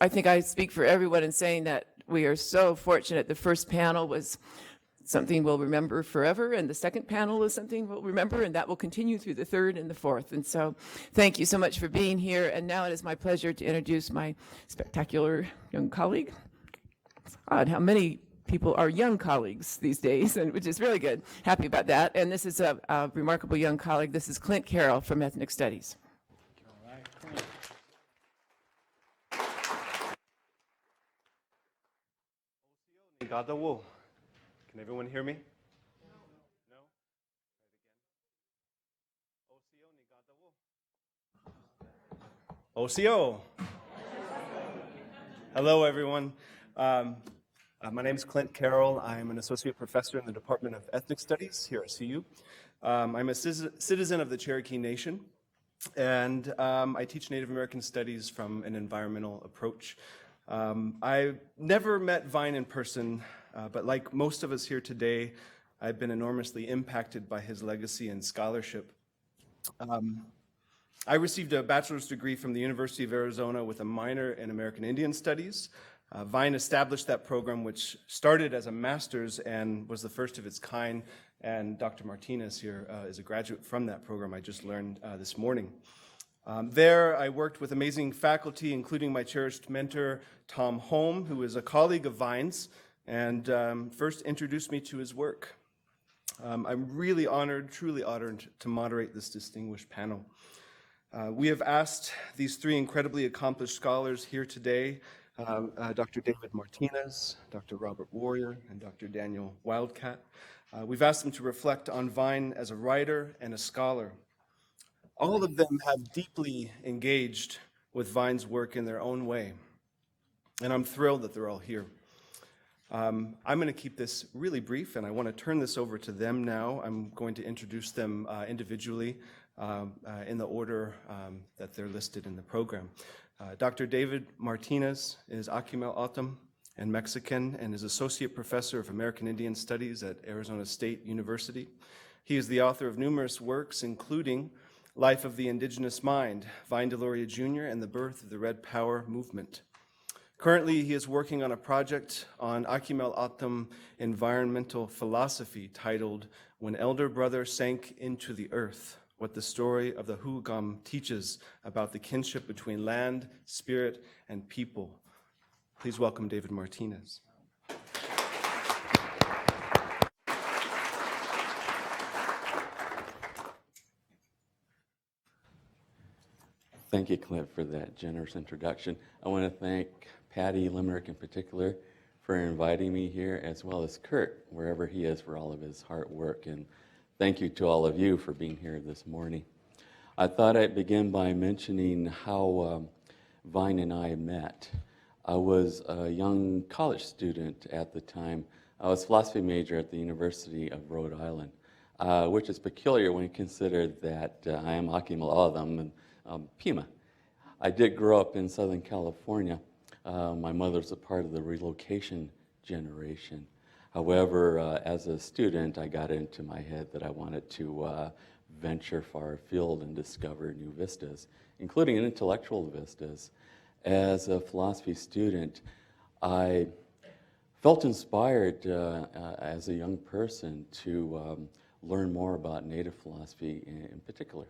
I think I speak for everyone in saying that we are so fortunate. The first panel was something we'll remember forever, and the second panel is something we'll remember, and that will continue through the third and the fourth. And so thank you so much for being here. And now it is my pleasure to introduce my spectacular young colleague. It's odd how many people are young colleagues these days, and which is really good. Happy about that. And this is a remarkable young colleague. This is Clint Carroll from Ethnic Studies. All right, Clint. Can everyone hear me? No? Try it again. OCO. Hello, everyone. My name is Clint Carroll. I'm an associate professor in the Department of Ethnic Studies here at CU. I'm a citizen of the Cherokee Nation, and I teach Native American studies from an environmental approach. I never met Vine in person, but like most of us here today, I've been enormously impacted by his legacy and scholarship. I received a bachelor's degree from the University of Arizona with a minor in American Indian Studies. Vine established that program, which started as a master's and was the first of its kind, and Dr. Martinez here is a graduate from that program I just learned this morning. There, I worked with amazing faculty, including my cherished mentor, Tom Holm, who is a colleague of Vine's, and first introduced me to his work. I'm really honored, truly honored to moderate this distinguished panel. We have asked these three incredibly accomplished scholars here today, Dr. David Martinez, Dr. Robert Warrior, and Dr. Daniel Wildcat. We've asked them to reflect on Vine as a writer and a scholar. All of them have deeply engaged with Vine's work in their own way, and I'm thrilled that they're all here. I'm going to keep this really brief, and I want to turn this over to them now. I'm going to introduce them individually in the order that they're listed in the program. Dr. David Martinez is Akimel O'odham and Mexican and is Associate Professor of American Indian Studies at Arizona State University. He is the author of numerous works, including Life of the Indigenous Mind, Vine Deloria Jr., and the Birth of the Red Power Movement. Currently, he is working on a project on Akimel O'odham environmental philosophy titled When Elder Brother Sank into the Earth, What the Story of the Hugam Teaches About the Kinship Between Land, Spirit, and People. Please welcome David Martinez. Thank you, Clint, for that generous introduction. I want to thank Patty Limerick in particular for inviting me here, as well as Kurt, wherever he is, for all of his hard work. And thank you to all of you for being here this morning. I thought I'd begin by mentioning how Vine and I met. I was a young college student at the time. I was a philosophy major at the University of Rhode Island, which is peculiar when you consider that I am Akimel O'odham and Pima. I did grow up in Southern California. My mother's a part of the relocation generation. However, as a student, I got into my head that I wanted to venture far afield and discover new vistas, including intellectual vistas. As a philosophy student, I felt inspired as a young person to learn more about Native philosophy in particular.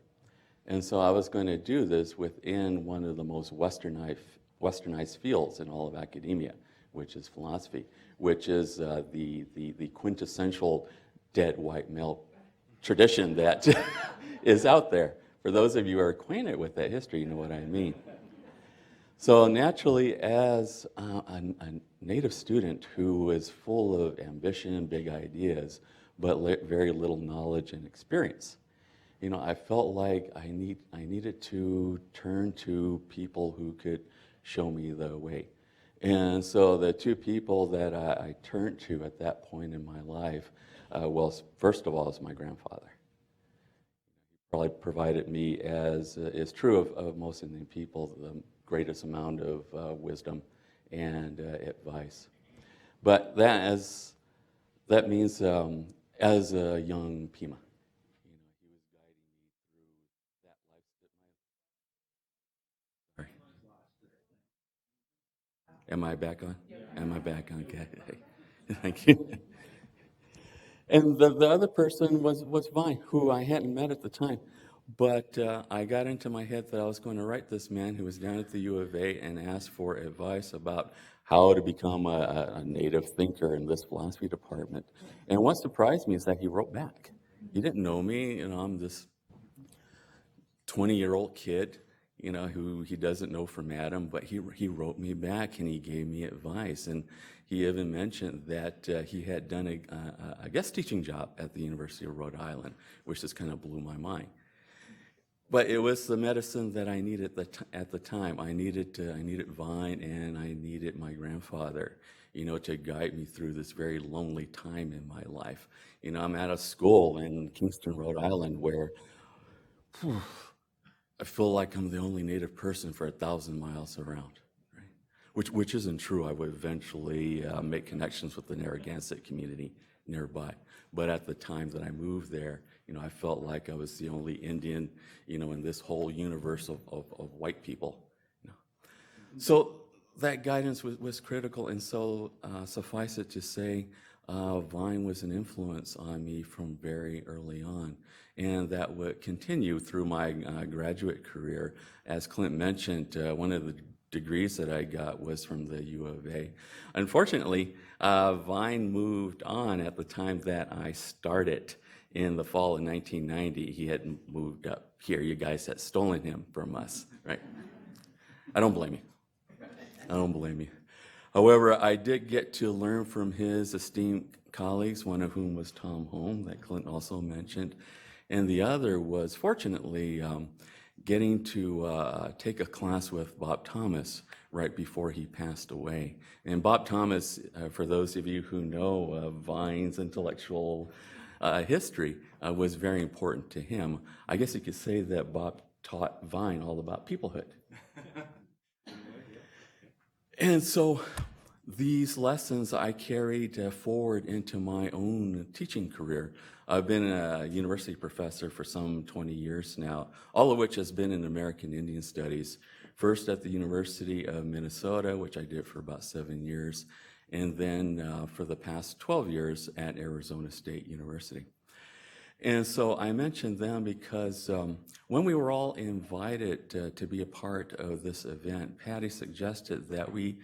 And so I was going to do this within one of the most westernized fields in all of academia, which is philosophy, which is the quintessential dead white male tradition that is out there. For those of you who are acquainted with that history, you know what I mean. So naturally, as a Native student who is full of ambition, big ideas, but very little knowledge and experience, you know, I felt like I needed to turn to people who could show me the way. And so the two people that I turned to at that point in my life, well, first of all, is my grandfather. He probably provided me, as is true of most Indian people, the greatest amount of wisdom and advice. But that means as a young Pima, he was guiding me through that life. Am I back on? Am I back on? Okay. Thank you. And the other person was Vine, who I hadn't met at the time. But I got into my head that I was going to write this man who was down at the U of A and ask for advice about how to become a native thinker in this philosophy department. And what surprised me is that he wrote back. He didn't know me, I'm this 20-year-old kid, who he doesn't know from Adam, but he wrote me back and he gave me advice. And he even mentioned that he had done a guest teaching job at the University of Rhode Island, which just kind of blew my mind. But it was the medicine that I needed at the time. I needed Vine, and I needed my grandfather, to guide me through this very lonely time in my life. I'm at a school in Kingston, Rhode Island, where I feel like I'm the only Native person for 1,000 miles around, right? Which isn't true. I would eventually make connections with the Narragansett community nearby. But at the time that I moved there, I felt like I was the only Indian, in this whole universe of white people. So that guidance was critical, and so suffice it to say, Vine was an influence on me from very early on, and that would continue through my graduate career. As Clint mentioned, one of the degrees that I got was from the U of A. Unfortunately, Vine moved on at the time that I started. In the fall of 1990, he had moved up here. You guys had stolen him from us, right? I don't blame you. However, I did get to learn from his esteemed colleagues, one of whom was Tom Holm, that Clint also mentioned, and the other was, fortunately, getting to take a class with Bob Thomas right before he passed away. And Bob Thomas, for those of you who know Vine's intellectual history, was very important to him. I guess you could say that Bob taught Vine all about peoplehood. And so these lessons I carried forward into my own teaching career. I've been a university professor for some 20 years now, all of which has been in American Indian Studies. First at the University of Minnesota, which I did for about 7 years, and then for the past 12 years at Arizona State University. And so I mentioned them because when we were all invited to be a part of this event, Patty suggested that we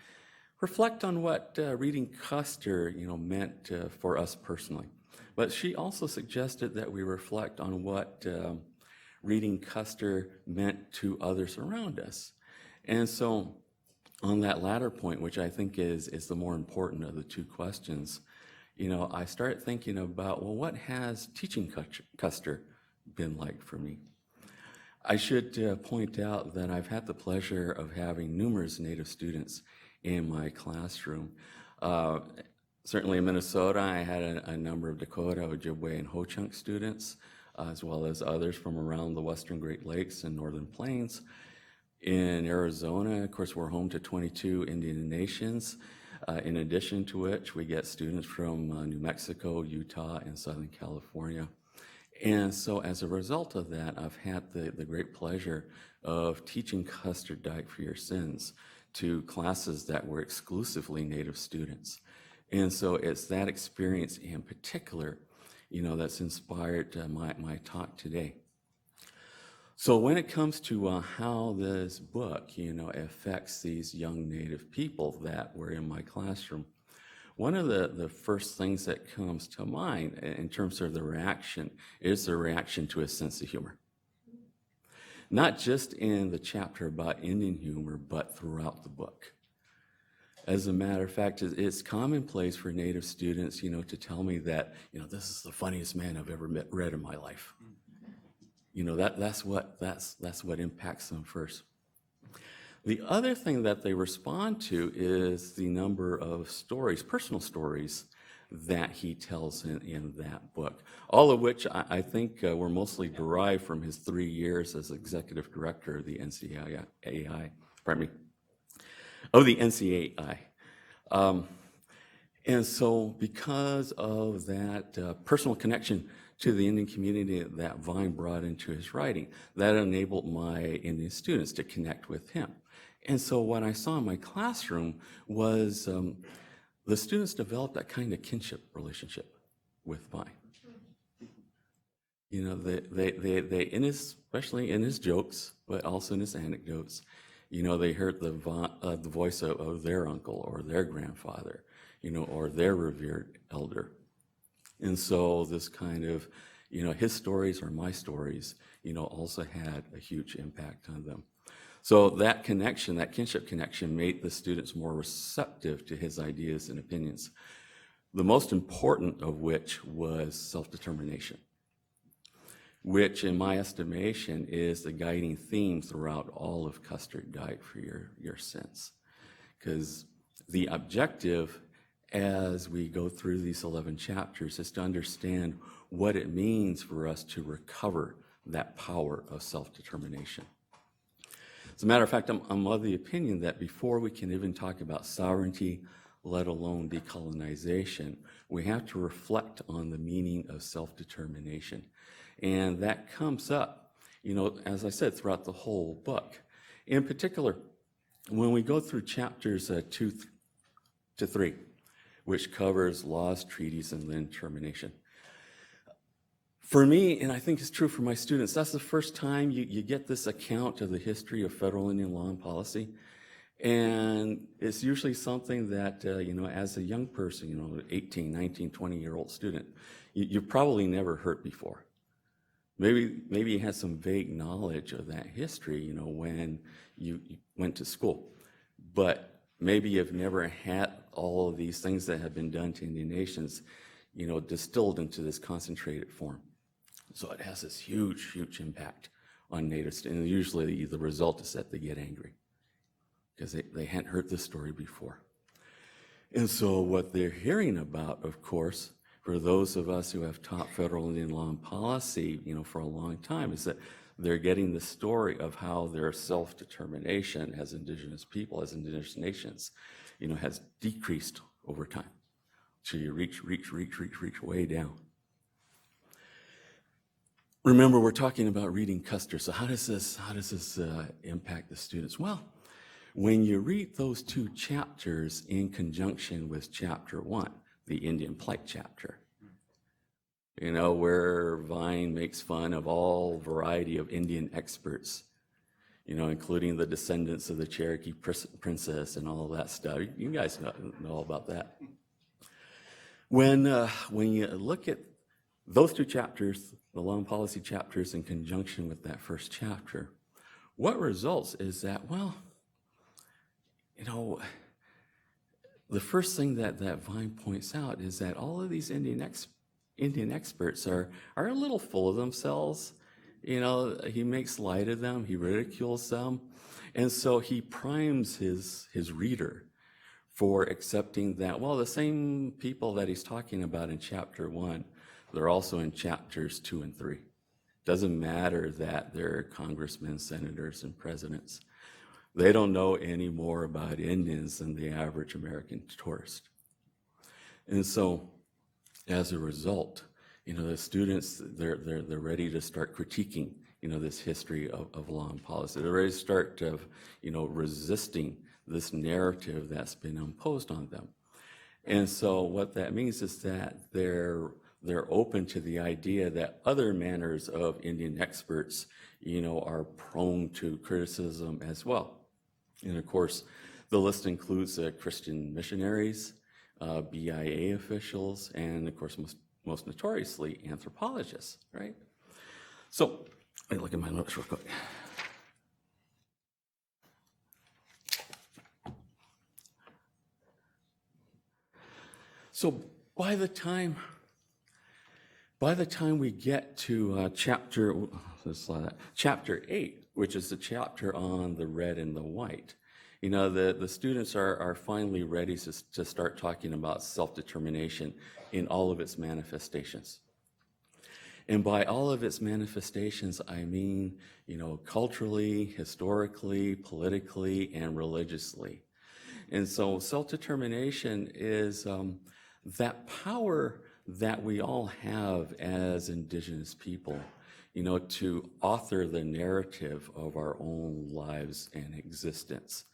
reflect on what reading Custer, meant for us personally. But she also suggested that we reflect on what reading Custer meant to others around us. And so on that latter point, which I think is the more important of the two questions, I started thinking about, well, what has teaching Custer been like for me? I should point out that I've had the pleasure of having numerous Native students in my classroom. Certainly in Minnesota, I had a number of Dakota, Ojibwe, and Ho-Chunk students, as well as others from around the Western Great Lakes and Northern Plains. In Arizona, of course, we're home to 22 Indian nations, in addition to which we get students from New Mexico, Utah, and Southern California. And so as a result of that, I've had the great pleasure of teaching Custer Diet for Your Sins to classes that were exclusively Native students. And so it's that experience in particular, that's inspired my talk today. So when it comes to how this book, affects these young Native people that were in my classroom, one of the first things that comes to mind in terms of the reaction is the reaction to a sense of humor. Not just in the chapter about Indian humor, but throughout the book. As a matter of fact, it's commonplace for Native students, to tell me that, this is the funniest man I've ever read in my life. That's what impacts them first. The other thing that they respond to is the number of stories, personal stories, that he tells in that book, all of which I think were mostly derived from his 3 years as executive director of the NCAI. And so because of that personal connection to the Indian community that Vine brought into his writing, that enabled my Indian students to connect with him. And so what I saw in my classroom was the students developed that kind of kinship relationship with Vine. You know, they in his, especially in his jokes, but also in his anecdotes, you know, they heard the voice of their uncle or their grandfather, you know, or their revered elder. And so this kind of, you know, his stories or my stories, you know, also had a huge impact on them. So that connection, that kinship connection, made the students more receptive to his ideas and opinions, the most important of which was self-determination, which in my estimation is the guiding theme throughout all of Custer Guide for Your Sense. Because the objective as we go through these 11 chapters is to understand what it means for us to recover that power of self-determination. As a matter of fact, I'm of the opinion that before we can even talk about sovereignty, let alone decolonization, we have to reflect on the meaning of self-determination. And that comes up, you know, as I said, throughout the whole book. In particular, when we go through chapters 2 to 3, which covers laws, treaties, and land termination. For me, and I think it's true for my students, that's the first time you get this account of the history of federal Indian law and policy. And it's usually something that, you know, as a young person, you know, 18, 19, 20-year-old student, you've probably never heard before. Maybe you had some vague knowledge of that history, you know, when you went to school. But maybe you've never had all of these things that have been done to Indian nations, you know, distilled into this concentrated form. So it has this huge, huge impact on natives. And usually the result is that they get angry because they hadn't heard this story before. And so what they're hearing about, of course, for those of us who have taught federal Indian law and policy, you know, for a long time, is that they're getting the story of how their self-determination as Indigenous people, as Indigenous nations, you know, has decreased over time. So you reach way down. Remember, we're talking about reading Custer. So how does this impact the students? Well, when you read those 2 chapters in conjunction with chapter 1, the Indian Plight chapter, you know, where Vine makes fun of all variety of Indian experts, you know, including the descendants of the Cherokee princess and all of that stuff. You guys know all about that. When you look at those 2 chapters, the law and policy chapters in conjunction with that first chapter, what results is that, well, you know, the first thing that Vine points out is that all of these Indian experts are a little full of themselves. You know, he makes light of them, he ridicules them, and so he primes his reader for accepting that, well, the same people that he's talking about in chapter 1, they're also in chapters 2 and 3. Doesn't matter that they're congressmen, senators, and presidents. They don't know any more about Indians than the average American tourist. And so, as a result, you know, the students, they're ready to start critiquing, you know, this history of law and policy. They're ready to start, you know, resisting this narrative that's been imposed on them. And so what that means is that they're open to the idea that other manners of Indian experts, you know, are prone to criticism as well. And of course, the list includes Christian missionaries, BIA officials, and of course, most notoriously, anthropologists, right? So, let me look at my notes real quick. So by the time we get to chapter 8, which is the chapter on the red and the white, you know, the students are finally ready to start talking about self-determination in all of its manifestations. And by all of its manifestations, I mean, you know, culturally, historically, politically, and religiously. And so self-determination is that power that we all have as Indigenous people, you know, to author the narrative of our own lives and existence.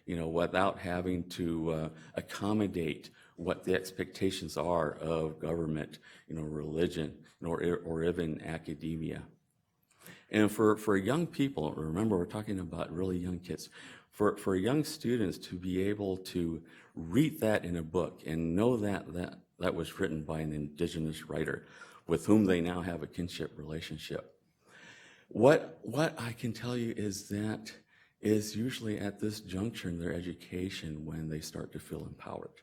without having to accommodate what the expectations are of government, religion, or even academia. And for young people, remember we're talking about really young kids, for young students to be able to read that in a book and know that was written by an Indigenous writer with whom they now have a kinship relationship. What I can tell you is that is usually at this juncture in their education when they start to feel empowered.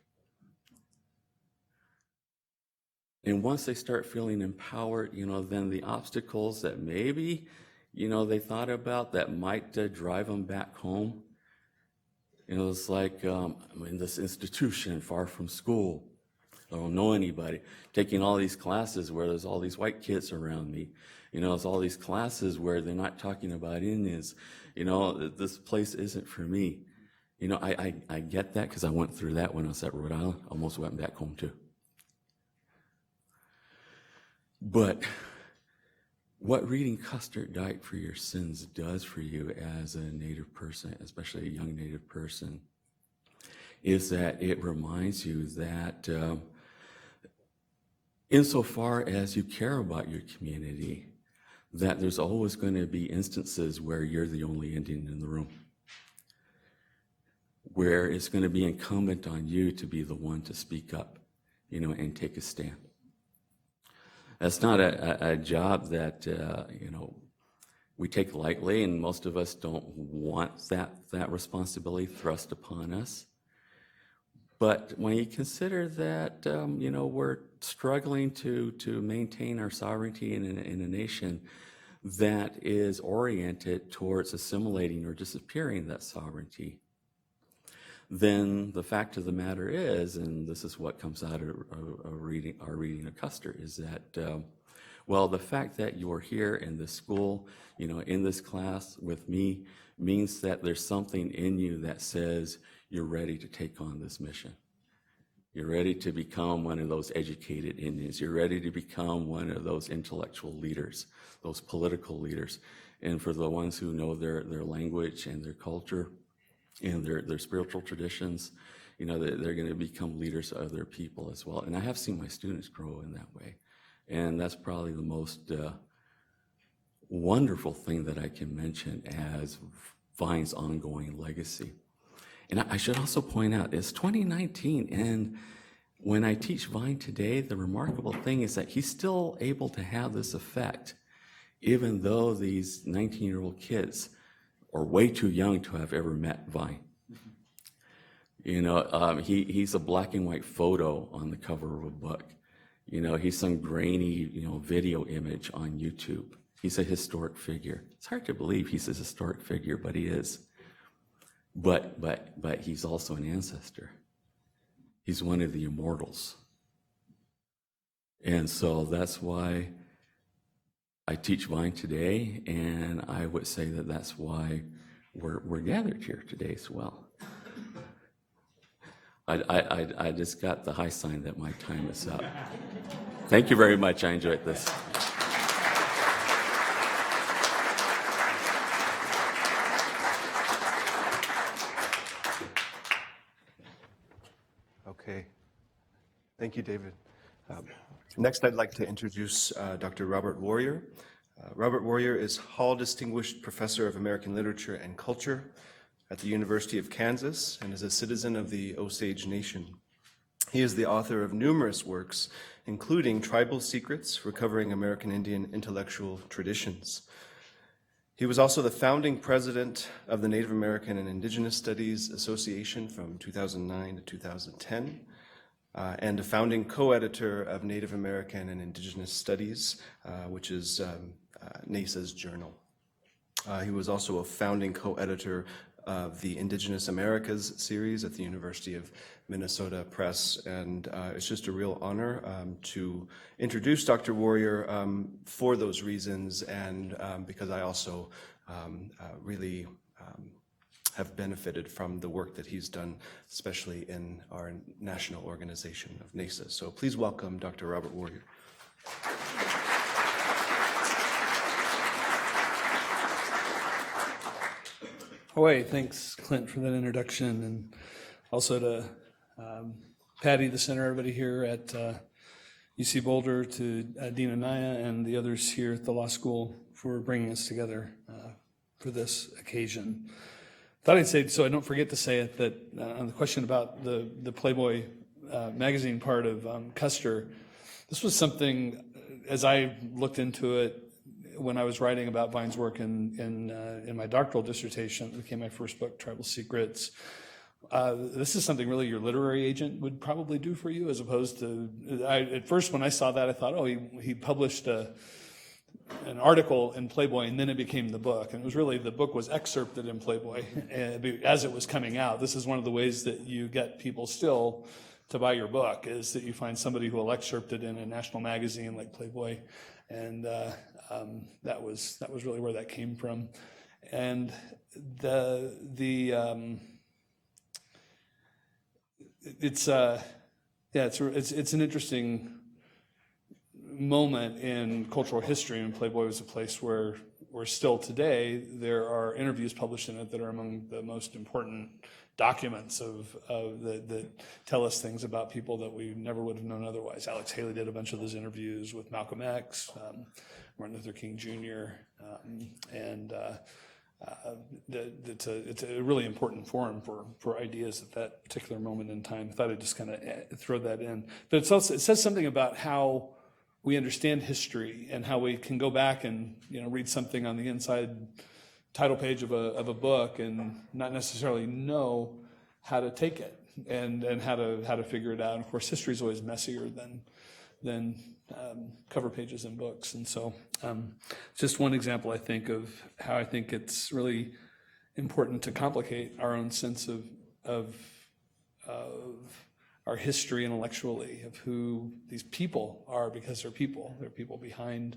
And once they start feeling empowered, then the obstacles that maybe, they thought about that might drive them back home. It's like I'm in this institution far from school. I don't know anybody. Taking all these classes where there's all these white kids around me. There's all these classes where they're not talking about Indians. This place isn't for me. I get that because I went through that when I was at Rhode Island. Almost went back home too. But what reading Custer Died for Your Sins does for you as a Native person, especially a young Native person, is that it reminds you that insofar as you care about your community, that there's always going to be instances where you're the only Indian in the room, where it's going to be incumbent on you to be the one to speak up, and take a stand. That's not a job that, we take lightly, and most of us don't want that responsibility thrust upon us. But when you consider that, we're struggling to maintain our sovereignty in a nation that is oriented towards assimilating or disappearing that sovereignty, then the fact of the matter is, and this is what comes out of our reading of Custer, is that, the fact that you're here in this school, in this class with me, means that there's something in you that says you're ready to take on this mission. You're ready to become one of those educated Indians. You're ready to become one of those intellectual leaders, those political leaders. And for the ones who know their language and their culture, and their spiritual traditions, they're going to become leaders of their people as well. And I have seen my students grow in that way. And that's probably the most wonderful thing that I can mention as Vine's ongoing legacy. And I should also point out, it's 2019, and when I teach Vine today, the remarkable thing is that he's still able to have this effect, even though these 19-year-old kids are way too young to have ever met Vine. He's a black and white photo on the cover of a book. He's some grainy, video image on YouTube. He's a historic figure. It's hard to believe he's a historic figure, but he is. But he's also an ancestor. He's one of the immortals. And so that's why I teach Vine today, and I would say that that's why we're gathered here today as well. I just got the high sign that my time is up. Thank you very much. I enjoyed this. Okay. Thank you, David. Next, I'd like to introduce Dr. Robert Warrior. Robert Warrior is Hall Distinguished Professor of American Literature and Culture at the University of Kansas and is a citizen of the Osage Nation. He is the author of numerous works, including Tribal Secrets, Recovering American Indian Intellectual Traditions. He was also the founding president of the Native American and Indigenous Studies Association from 2009 to 2010, and a founding co-editor of Native American and Indigenous Studies, which is NASA's journal. He was also a founding co-editor of the Indigenous Americas series at the University of Minnesota Press, and it's just a real honor to introduce Dr. Warrior for those reasons, and because I also really have benefited from the work that he's done, especially in our national organization of NASA. So please welcome Dr. Robert Warrior. Away. Thanks, Clint, for that introduction, and also to Patty, the center, everybody here at UC Boulder, to Dean Anaya and the others here at the law school for bringing us together for this occasion. Thought I'd say, so I don't forget to say it, that on the question about the Playboy magazine part of Custer, this was something, as I looked into it when I was writing about Vine's work in my doctoral dissertation, it became my first book, Tribal Secrets. This is something really your literary agent would probably do for you, as opposed to, at first when I saw that, I thought, oh, he published an article in Playboy, and then it became the book. And it was really, the book was excerpted in Playboy as it was coming out. This is one of the ways that you get people still to buy your book, is that you find somebody who will excerpt it in a national magazine like Playboy. And that was really where that came from. And it's an interesting moment in cultural history, and Playboy was a place where still today there are interviews published in it that are among the most important documents that tell us things about people that we never would have known otherwise. Alex Haley did a bunch of those interviews with Malcolm X, Martin Luther King Jr., and it's a really important forum for ideas at that particular moment in time. I thought I'd just kind of throw that in. But it says something about how we understand history and how we can go back and read something on the inside title page of a book and not necessarily know how to take it and how to figure it out. And of course, history is always messier than cover pages in books. And so just one example, I think, of how I think it's really important to complicate our own sense of our history intellectually, of who these people are, because they're people. They're people behind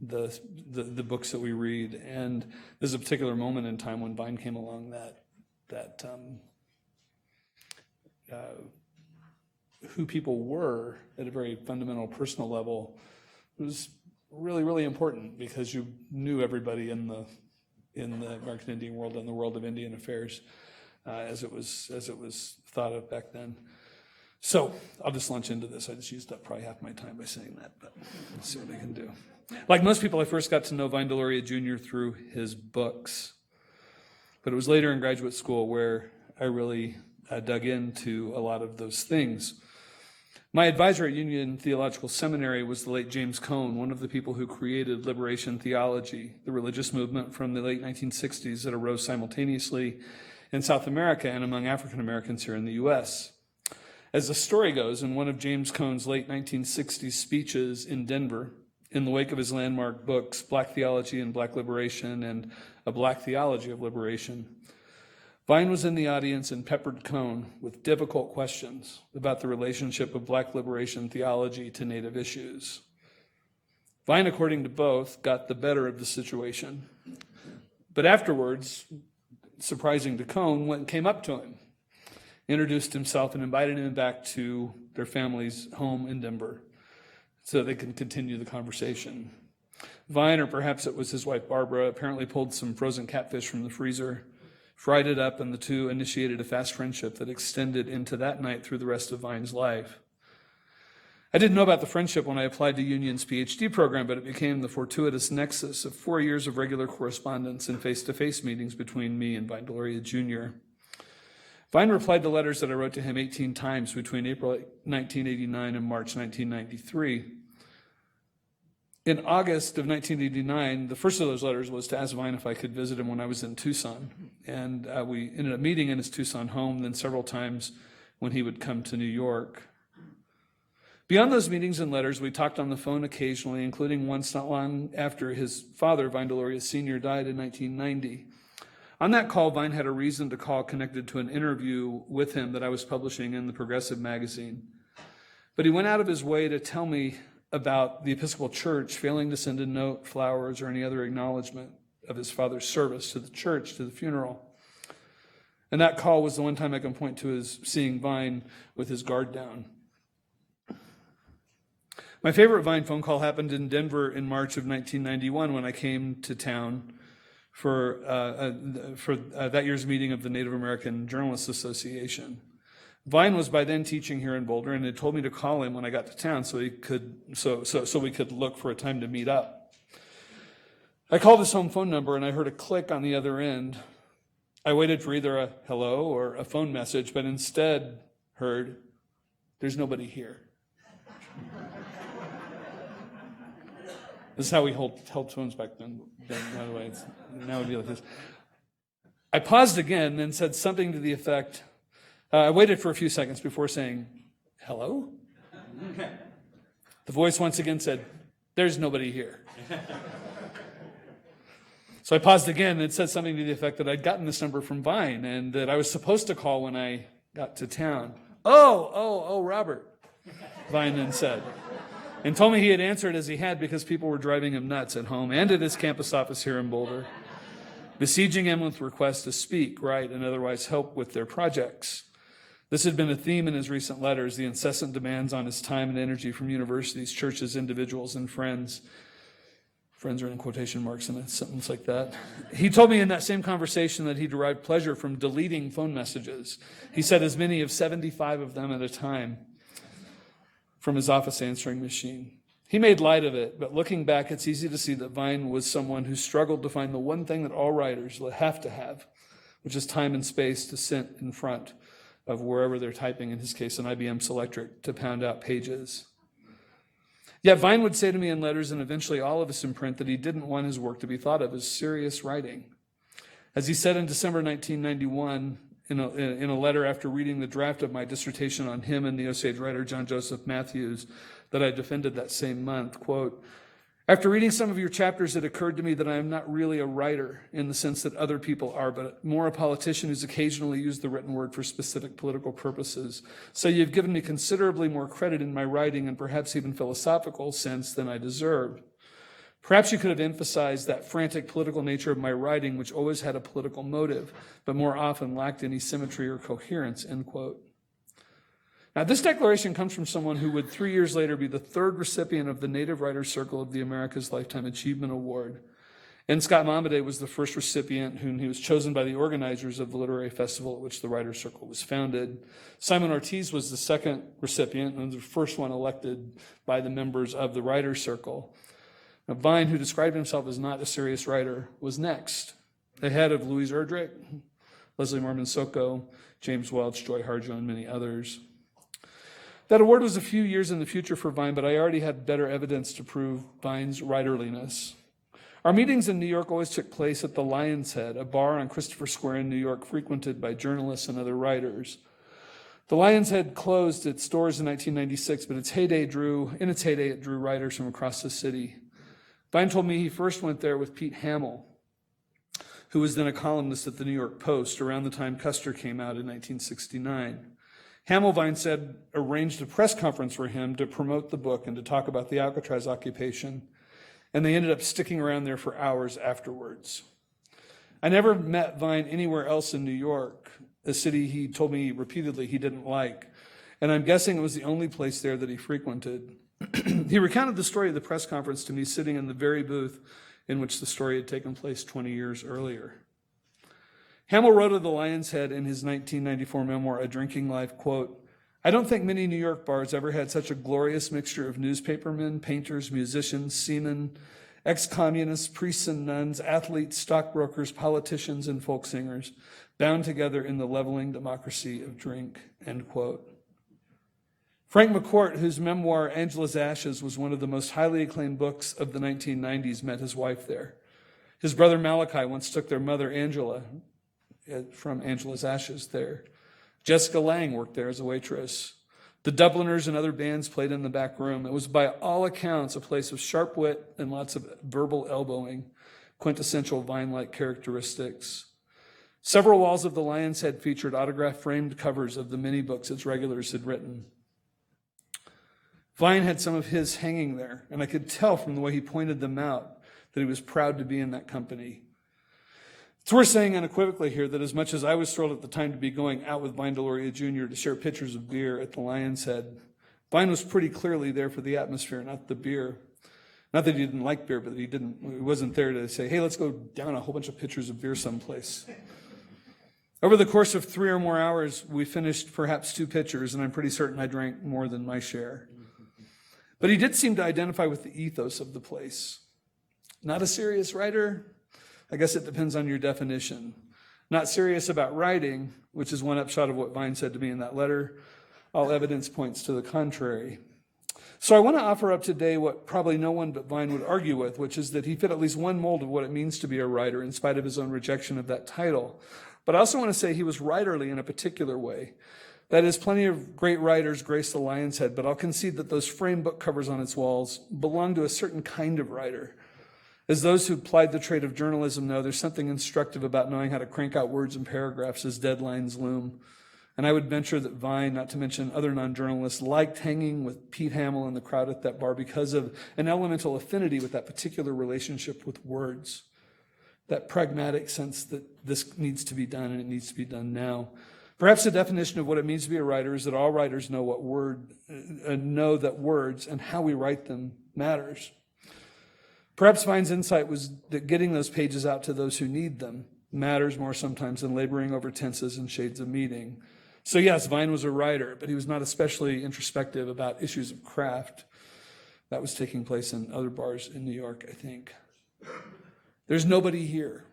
the books that we read. And there's a particular moment in time when Vine came along that who people were at a very fundamental personal level was really, really important, because you knew everybody in the American Indian world and the world of Indian affairs as it was thought of back then. So I'll just launch into this. I just used up probably half my time by saying that, but let's see what I can do. Like most people, I first got to know Vine Deloria Jr. through his books, but it was later in graduate school where I really dug into a lot of those things. My advisor at Union Theological Seminary was the late James Cone, one of the people who created liberation theology, the religious movement from the late 1960s that arose simultaneously in South America and among African Americans here in the U.S. As the story goes, in one of James Cone's late 1960s speeches in Denver, in the wake of his landmark books, Black Theology and Black Liberation and A Black Theology of Liberation, Vine was in the audience and peppered Cone with difficult questions about the relationship of Black liberation theology to Native issues. Vine, according to both, got the better of the situation. But afterwards, surprising to Cone, came up to him, introduced himself, and invited him back to their family's home in Denver so they can continue the conversation. Vine, or perhaps it was his wife Barbara, apparently pulled some frozen catfish from the freezer, fried it up, and the two initiated a fast friendship that extended into that night through the rest of Vine's life. I didn't know about the friendship when I applied to Union's PhD program, but it became the fortuitous nexus of 4 years of regular correspondence and face-to-face meetings between me and Vine Deloria Jr. Vine replied to letters that I wrote to him 18 times between April 1989 and March 1993. In August of 1989, the first of those letters was to ask Vine if I could visit him when I was in Tucson. And we ended up meeting in his Tucson home, then several times when he would come to New York. Beyond those meetings and letters, we talked on the phone occasionally, including once not long after his father, Vine Deloria Sr., died in 1990. On that call, Vine had a reason to call connected to an interview with him that I was publishing in the Progressive magazine. But he went out of his way to tell me about the Episcopal Church failing to send a note, flowers, or any other acknowledgement of his father's service to the church, to the funeral. And that call was the one time I can point to as seeing Vine with his guard down. My favorite Vine phone call happened in Denver in March of 1991 when I came to town for that year's meeting of the Native American Journalists Association. Vine was by then teaching here in Boulder and had told me to call him when I got to town so we could look for a time to meet up. I called his home phone number and I heard a click on the other end. I waited for either a hello or a phone message, but instead heard, "There's nobody here." This is how we held phones back then, by the way. Now it would be like this. I paused again and said something to the effect, I waited for a few seconds before saying, "Hello?" The voice once again said, "There's nobody here." So I paused again and said something to the effect that I'd gotten this number from Vine and that I was supposed to call when I got to town. Oh, Robert, Vine then said, and told me he had answered as he had because people were driving him nuts at home and at his campus office here in Boulder, besieging him with requests to speak, write, and otherwise help with their projects. This had been a theme in his recent letters, the incessant demands on his time and energy from universities, churches, individuals, and friends. Friends are in quotation marks in a sentence like that. He told me in that same conversation that he derived pleasure from deleting phone messages. He said as many as 75 of them at a time from his office answering machine. He made light of it, but looking back, it's easy to see that Vine was someone who struggled to find the one thing that all writers have to have, which is time and space to sit in front of wherever they're typing, in his case, an IBM Selectric, to pound out pages. Yet Vine would say to me in letters, and eventually all of us in print, that he didn't want his work to be thought of as serious writing. As he said in December 1991, in a letter after reading the draft of my dissertation on him and the Osage writer John Joseph Matthews that I defended that same month, quote, "After reading some of your chapters, it occurred to me that I am not really a writer in the sense that other people are, but more a politician who's occasionally used the written word for specific political purposes. So you've given me considerably more credit in my writing and perhaps even philosophical sense than I deserved. Perhaps you could have emphasized that frantic political nature of my writing, which always had a political motive, but more often lacked any symmetry or coherence," end quote. Now, this declaration comes from someone who would 3 years later be the third recipient of the Native Writers Circle of the America's Lifetime Achievement Award. And Scott Momaday was the first recipient, whom he was chosen by the organizers of the literary festival at which the Writers Circle was founded. Simon Ortiz was the second recipient and the first one elected by the members of the Writers Circle. Now, Vine, who described himself as not a serious writer, was next, ahead of Louise Erdrich, Leslie Marmon Soko, James Welch, Joy Harjo, and many others. That award was a few years in the future for Vine, but I already had better evidence to prove Vine's writerliness. Our meetings in New York always took place at the Lion's Head, a bar on Christopher Square in New York frequented by journalists and other writers. The Lion's Head closed its doors in 1996, but in its heyday, it drew writers from across the city. Vine told me he first went there with Pete Hamill, who was then a columnist at the New York Post around the time Custer came out in 1969. Hamill, Vine said, arranged a press conference for him to promote the book and to talk about the Alcatraz occupation, and they ended up sticking around there for hours afterwards. I never met Vine anywhere else in New York, a city he told me repeatedly he didn't like, and I'm guessing it was the only place there that he frequented. He recounted the story of the press conference to me sitting in the very booth in which the story had taken place 20 years earlier. Hamill wrote of the Lion's Head in his 1994 memoir, A Drinking Life, quote, "I don't think many New York bars ever had such a glorious mixture of newspapermen, painters, musicians, seamen, ex-communists, priests and nuns, athletes, stockbrokers, politicians, and folk singers, bound together in the leveling democracy of drink," end quote. Frank McCourt, whose memoir, Angela's Ashes, was one of the most highly acclaimed books of the 1990s, met his wife there. His brother Malachi once took their mother, Angela, from Angela's Ashes there. Jessica Lange worked there as a waitress. The Dubliners and other bands played in the back room. It was by all accounts a place of sharp wit and lots of verbal elbowing, quintessential Vine-like characteristics. Several walls of the Lion's Head featured autographed framed covers of the many books its regulars had written. Vine had some of his hanging there, and I could tell from the way he pointed them out that he was proud to be in that company. It's worth saying unequivocally here that as much as I was thrilled at the time to be going out with Vine Deloria Jr. to share pitchers of beer at the Lion's Head, Vine was pretty clearly there for the atmosphere, not the beer. Not that he didn't like beer, but he wasn't there to say, hey, let's go down a whole bunch of pitchers of beer someplace. Over the course of 3 or more hours, we finished perhaps 2 pitchers, and I'm pretty certain I drank more than my share. But he did seem to identify with the ethos of the place. Not a serious writer? I guess it depends on your definition. Not serious about writing, which is one upshot of what Vine said to me in that letter. All evidence points to the contrary. So I want to offer up today what probably no one but Vine would argue with, which is that he fit at least one mold of what it means to be a writer in spite of his own rejection of that title. But I also want to say he was writerly in a particular way. That is, plenty of great writers grace the lion's head, but I'll concede that those framed book covers on its walls belong to a certain kind of writer. As those who plied the trade of journalism know, there's something instructive about knowing how to crank out words and paragraphs as deadlines loom. And I would venture that Vine, not to mention other non-journalists, liked hanging with Pete Hamill and the crowd at that bar because of an elemental affinity with that particular relationship with words. That pragmatic sense that this needs to be done and it needs to be done now. Perhaps the definition of what it means to be a writer is that all writers know that words and how we write them matters. Perhaps Vine's insight was that getting those pages out to those who need them matters more sometimes than laboring over tenses and shades of meaning. So yes, Vine was a writer, but he was not especially introspective about issues of craft. That was taking place in other bars in New York, I think. There's nobody here.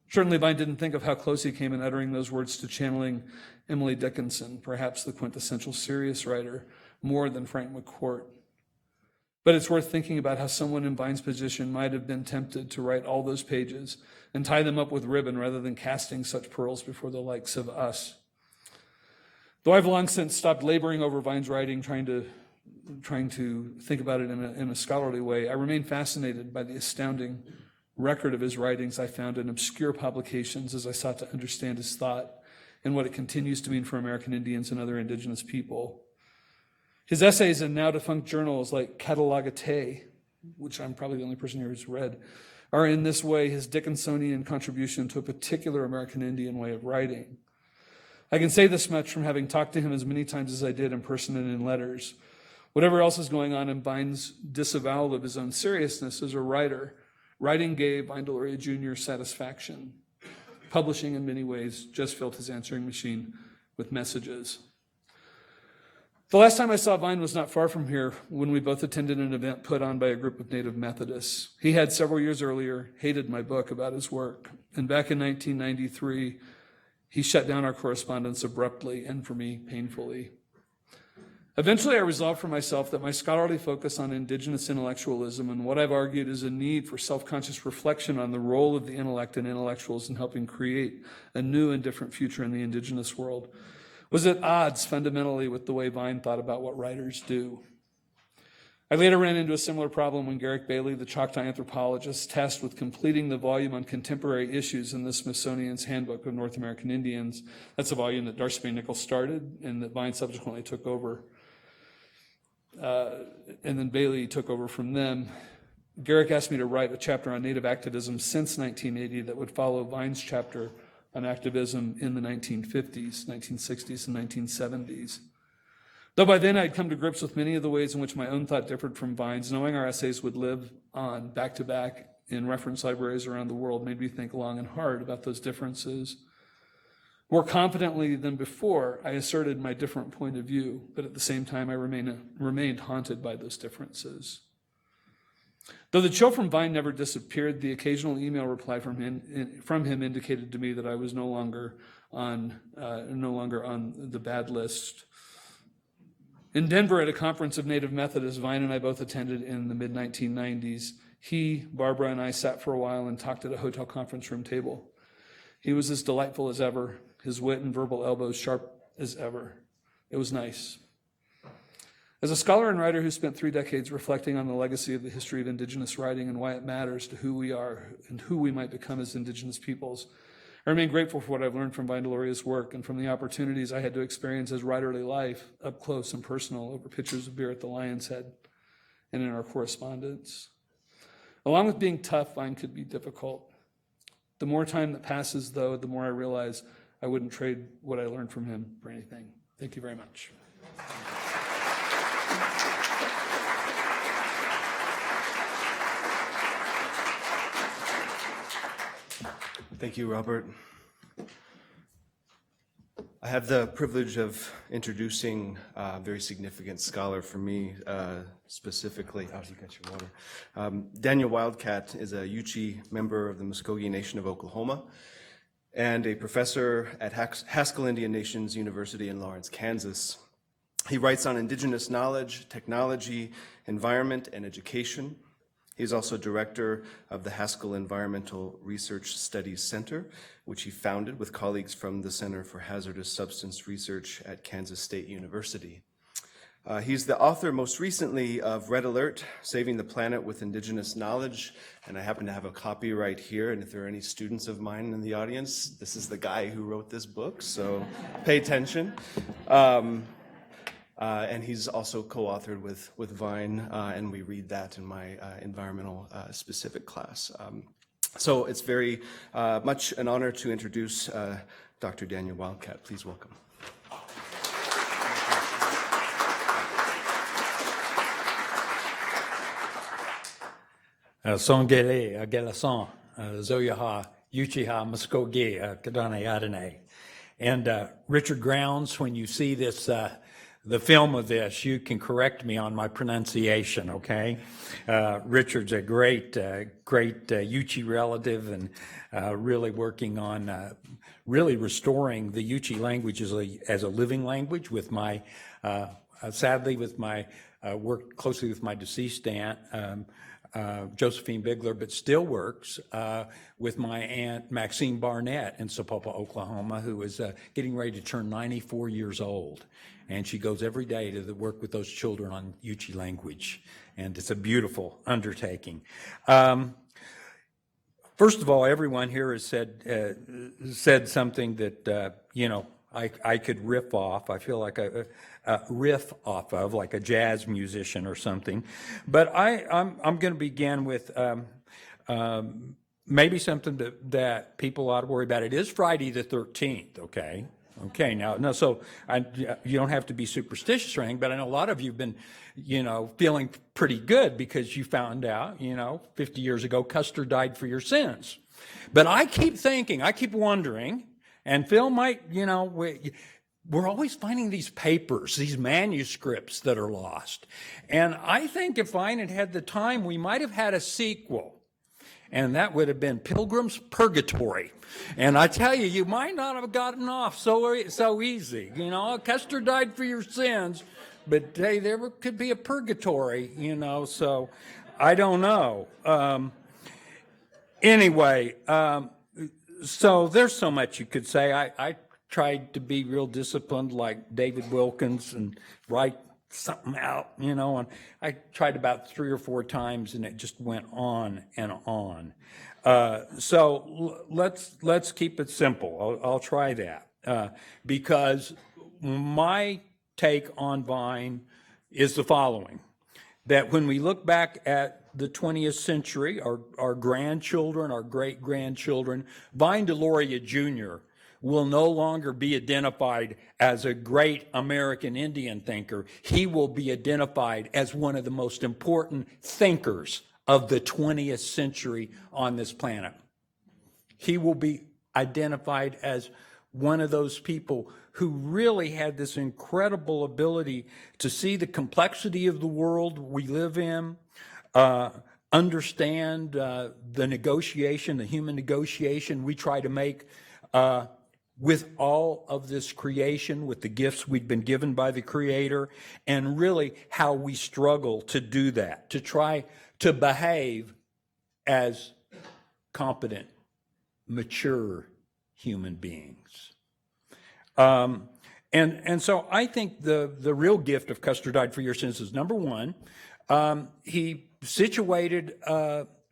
Certainly Vine didn't think of how close he came in uttering those words to channeling Emily Dickinson, perhaps the quintessential serious writer, more than Frank McCourt. But it's worth thinking about how someone in Vine's position might have been tempted to write all those pages and tie them up with ribbon rather than casting such pearls before the likes of us. Though I've long since stopped laboring over Vine's writing, trying to think about it in a scholarly way, I remain fascinated by the astounding record of his writings I found in obscure publications as I sought to understand his thought and what it continues to mean for American Indians and other indigenous people. His essays in now-defunct journals like Catalogate, which I'm probably the only person here who's read, are in this way his Dickinsonian contribution to a particular American Indian way of writing. I can say this much from having talked to him as many times as I did in person and in letters. Whatever else is going on in Vine's disavowal of his own seriousness as a writer, writing gave Vine Deloria Jr. satisfaction. Publishing, in many ways, just filled his answering machine with messages. The last time I saw Vine was not far from here when we both attended an event put on by a group of Native Methodists. He had several years earlier hated my book about his work. And back in 1993, he shut down our correspondence abruptly and for me, painfully. Eventually, I resolved for myself that my scholarly focus on indigenous intellectualism and what I've argued is a need for self-conscious reflection on the role of the intellect and intellectuals in helping create a new and different future in the indigenous world was at odds fundamentally with the way Vine thought about what writers do. I later ran into a similar problem when Garrick Bailey, the Choctaw anthropologist, tasked with completing the volume on contemporary issues in the Smithsonian's Handbook of North American Indians. That's a volume that Darcy Bay Nichols started and that Vine subsequently took over. And then Bailey took over from them. Garrick asked me to write a chapter on Native activism since 1980 that would follow Vine's chapter on activism in the 1950s, 1960s, and 1970s. Though by then I'd come to grips with many of the ways in which my own thought differed from Vine's, knowing our essays would live on back-to-back in reference libraries around the world made me think long and hard about those differences. More confidently than before, I asserted my different point of view, but at the same time I remained haunted by those differences. Though the chill from Vine never disappeared, the occasional email reply from him indicated to me that I was no longer on the bad list. In Denver, at a conference of Native Methodists, Vine and I both attended in the mid-1990s. He, Barbara, and I sat for a while and talked at a hotel conference room table. He was as delightful as ever, his wit and verbal elbows sharp as ever. It was nice. As a scholar and writer who spent 3 decades reflecting on the legacy of the history of indigenous writing and why it matters to who we are and who we might become as indigenous peoples, I remain grateful for what I've learned from Vine Deloria's work and from the opportunities I had to experience as writerly life up close and personal over pitchers of beer at the Lion's Head and in our correspondence. Along with being tough, Vine could be difficult. The more time that passes, though, the more I realize I wouldn't trade what I learned from him for anything. Thank you very much. Thank you, Robert. I have the privilege of introducing a very significant scholar for me, specifically. Oh, you got your water. Daniel Wildcat is a Yuchi member of the Muskogee Nation of Oklahoma and a professor at Haskell Indian Nations University in Lawrence, Kansas. He writes on Indigenous knowledge, technology, environment, and education. He's also director of the Haskell Environmental Research Studies Center, which he founded with colleagues from the Center for Hazardous Substance Research at Kansas State University. He's the author most recently of Red Alert, Saving the Planet with Indigenous Knowledge, and I happen to have a copy right here, and if there are any students of mine in the audience, this is the guy who wrote this book, so pay attention. And he's also co-authored with Vine, and we read that in my environmental specific class. So it's very much an honor to introduce Dr. Daniel Wildcat. Please welcome. Songele, Agelason, Zoyaha, Uchiha, Muskogee, Kadane Adane. And Richard Grounds, when you see this, the film of this, you can correct me on my pronunciation, okay? Richard's a great Yuchi relative and really working on really restoring the Yuchi language as a living language with my, sadly with my, work closely with my deceased aunt, Josephine Bigler, but still works with my aunt Maxine Barnett in Sapulpa, Oklahoma, who is getting ready to turn 94 years old. And she goes every day to work with those children on Yuchi language. And it's a beautiful undertaking. First of all, everyone here has said something that, you know, I could riff off. I feel like a riff off of, like a jazz musician or something. But I'm going to begin with maybe something that people ought to worry about. It is Friday the 13th, okay? Okay, now, so you don't have to be superstitious or anything, but I know a lot of you have been, you know, feeling pretty good because you found out, you know, 50 years ago, Custer died for your sins. But I keep thinking, I keep wondering, and Phil might, you know, we're always finding these papers, these manuscripts that are lost. And I think if Vine had had the time, we might have had a sequel. And that would have been Pilgrim's Purgatory. And I tell you, you might not have gotten off so easy. You know, Custer died for your sins, but hey, there could be a purgatory, you know, so I don't know. Anyway, so there's so much you could say. I tried to be real disciplined like David Wilkins and write something out, you know, and I tried about 3 or 4 times and it just went on and on. So let's keep it simple. I'll try that because my take on Vine is the following, that when we look back at the 20th century, our grandchildren, our great-grandchildren, Vine Deloria Jr. will no longer be identified as a great American Indian thinker. He will be identified as one of the most important thinkers of the 20th century on this planet. He will be identified as one of those people who really had this incredible ability to see the complexity of the world we live in, understand the negotiation, the human negotiation we try to make with all of this creation, with the gifts we've been given by the Creator, and really how we struggle to do that, to try to behave as competent, mature human beings. And so I think the real gift of Custer died for your sins is, number one, he situated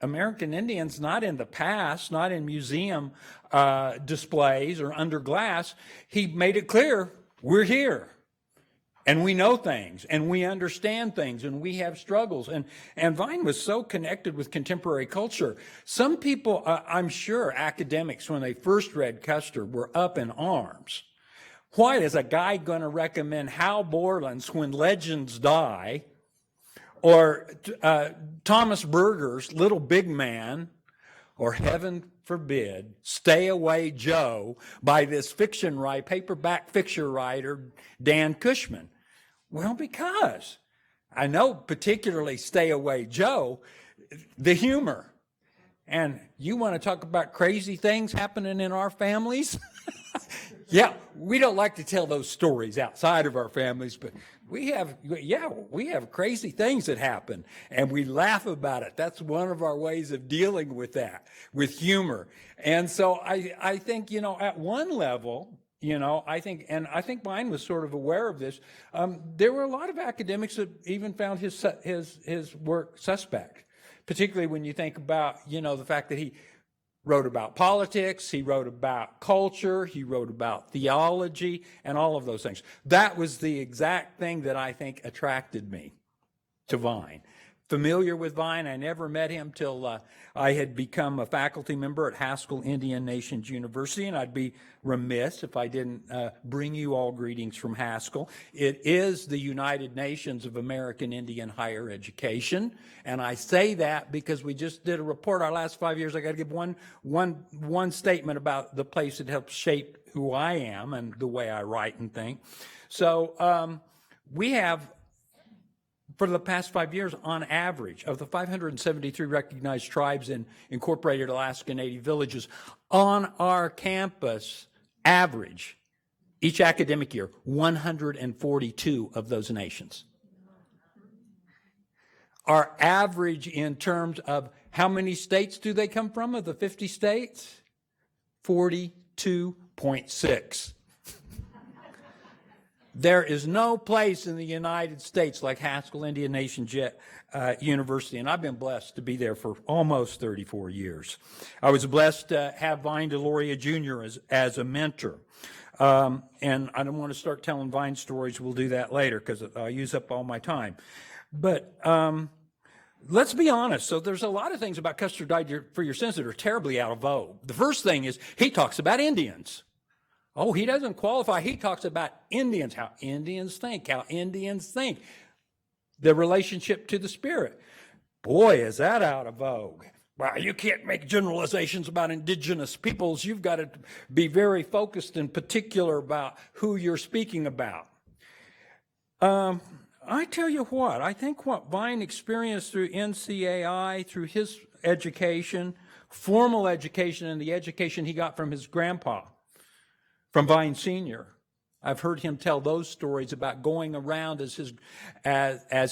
American Indians not in the past, not in museum displays or under glass. He made it clear, we're here. And we know things, and we understand things, and we have struggles. And Vine was so connected with contemporary culture. Some people, I'm sure academics, when they first read Custer, were up in arms. Why is a guy going to recommend Hal Borland's When Legends Die, or Thomas Berger's Little Big Man, or heaven forbid, Stay Away Joe by this paperback fiction writer, Dan Cushman? Well, because I know particularly Stay Away Joe, the humor. And you want to talk about crazy things happening in our families? Yeah, we don't like to tell those stories outside of our families, but we have crazy things that happen, and we laugh about it. That's one of our ways of dealing with that, with humor. And so I think, at one level, I think Vine was sort of aware of this. There were a lot of academics that even found his work suspect, particularly when you think about, the fact that he wrote about politics, he wrote about culture, he wrote about theology, and all of those things. That was the exact thing that I think attracted me to Vine. Familiar with Vine, I never met him till I had become a faculty member at Haskell Indian Nations University, and I'd be remiss if I didn't bring you all greetings from Haskell. It is the United Nations of American Indian Higher Education, and I say that because we just did a report our last 5 years. I got to give one statement about the place that helped shape who I am and the way I write and think. So we have, for the past 5 years, on average, of the 573 recognized tribes in incorporated Alaska Native villages on our campus, average, each academic year, 142 of those nations. Our average in terms of how many states do they come from of the 50 states? 42.6. There is no place in the United States like Haskell Indian Nations University, and I've been blessed to be there for almost 34 years. I was blessed to have Vine Deloria Jr. as a mentor. And I don't want to start telling Vine stories. We'll do that later because I'll use up all my time. But let's be honest. So there's a lot of things about Custer Died for Your Sins that are terribly out of vogue. The first thing is he talks about Indians. Oh, he doesn't qualify. He talks about Indians, how Indians think, the relationship to the Spirit. Boy, is that out of vogue. Wow, you can't make generalizations about indigenous peoples. You've got to be very focused and particular about who you're speaking about. I tell you what, I think what Vine experienced through NCAI, through his education, formal education, and the education he got from his grandpa, from Vine Sr. I've heard him tell those stories about going around as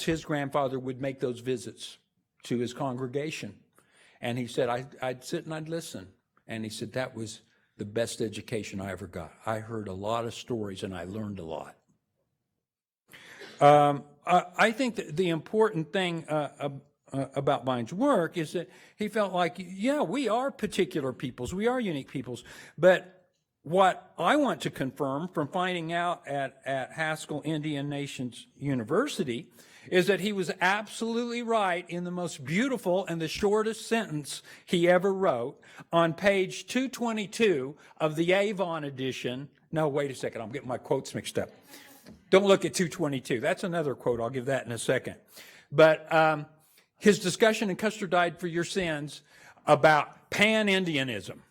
his grandfather would make those visits to his congregation. And he said, I'd sit and I'd listen. And he said, that was the best education I ever got. I heard a lot of stories and I learned a lot. I think that the important thing about Vine's work is that he felt like, yeah, we are particular peoples, we are unique peoples, but what I want to confirm from finding out at Haskell Indian Nations University is that he was absolutely right in the most beautiful and the shortest sentence he ever wrote on page 222 of the Avon edition. No, wait a second, I'm getting my quotes mixed up. Don't look at 222. That's another quote. I'll give that in a second. But his discussion in Custer Died for Your Sins about pan-Indianism.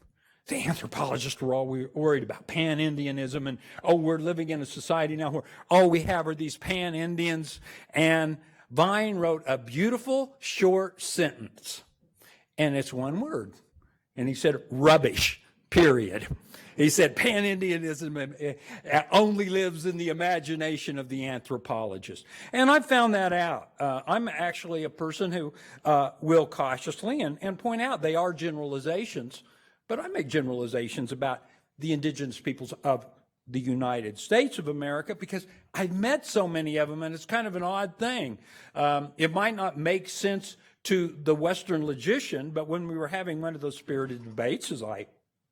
The anthropologists were all worried about pan-Indianism and, we're living in a society now where all we have are these pan-Indians. And Vine wrote a beautiful short sentence, and it's one word. And he said, rubbish, period. He said pan-Indianism only lives in the imagination of the anthropologist. And I found that out. I'm actually a person who will cautiously and point out they are generalizations, but I make generalizations about the indigenous peoples of the United States of America because I've met so many of them, and it's kind of an odd thing. It might not make sense to the Western logician, but when we were having one of those spirited debates, as I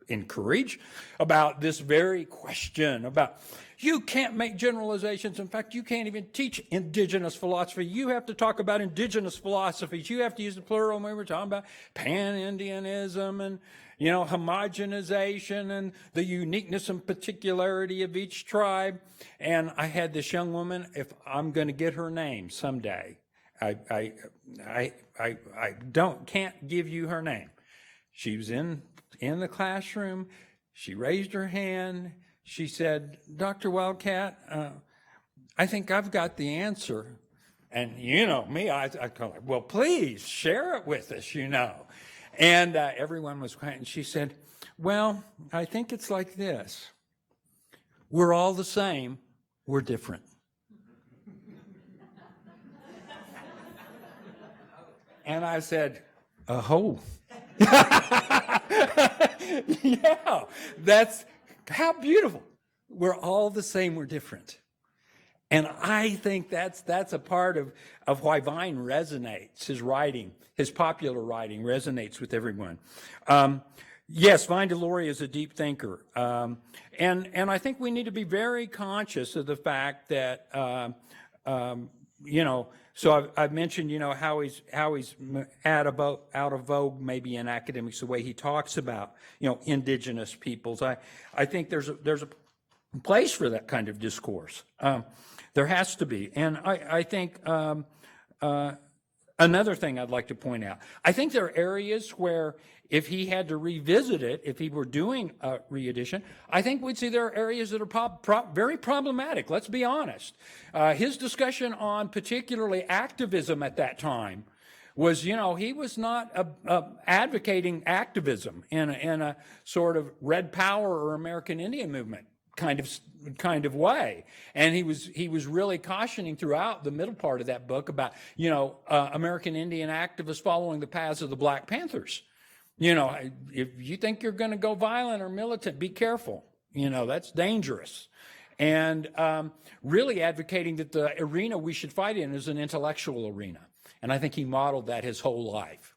encourage, about this very question about you can't make generalizations. In fact, you can't even teach indigenous philosophy. You have to talk about indigenous philosophies. You have to use the plural when we were talking about pan-Indianism and, homogenization and the uniqueness and particularity of each tribe. And I had this young woman, if I'm going to get her name someday, I can't give you her name. She was in the classroom. She raised her hand. She said, Dr. Wildcat, I think I've got the answer. And you know me, I call her, well, please share it with us, you know. And everyone was quiet. And she said, well, I think it's like this. We're all the same. We're different. And I said, oh. Yeah, that's how beautiful. We're all the same, we're different. And I think that's a part of why Vine resonates. His writing, his popular writing resonates with everyone. Yes, Vine Deloria is a deep thinker. And I think we need to be very conscious of the fact that, so I've mentioned, how he's out of vogue maybe in academics, the way he talks about, indigenous peoples. I think there's a place for that kind of discourse. There has to be. And I think another thing I'd like to point out, I think there are areas where if he had to revisit it, if he were doing a re-edition, I think we'd see there are areas that are very problematic. Let's be honest. His discussion on particularly activism at that time was, he was not advocating activism in a sort of Red Power or American Indian movement kind of way. And he was really cautioning throughout the middle part of that book about, American Indian activists following the paths of the Black Panthers. If you think you're going to go violent or militant, be careful. That's dangerous. And really advocating that the arena we should fight in is an intellectual arena. And I think he modeled that his whole life,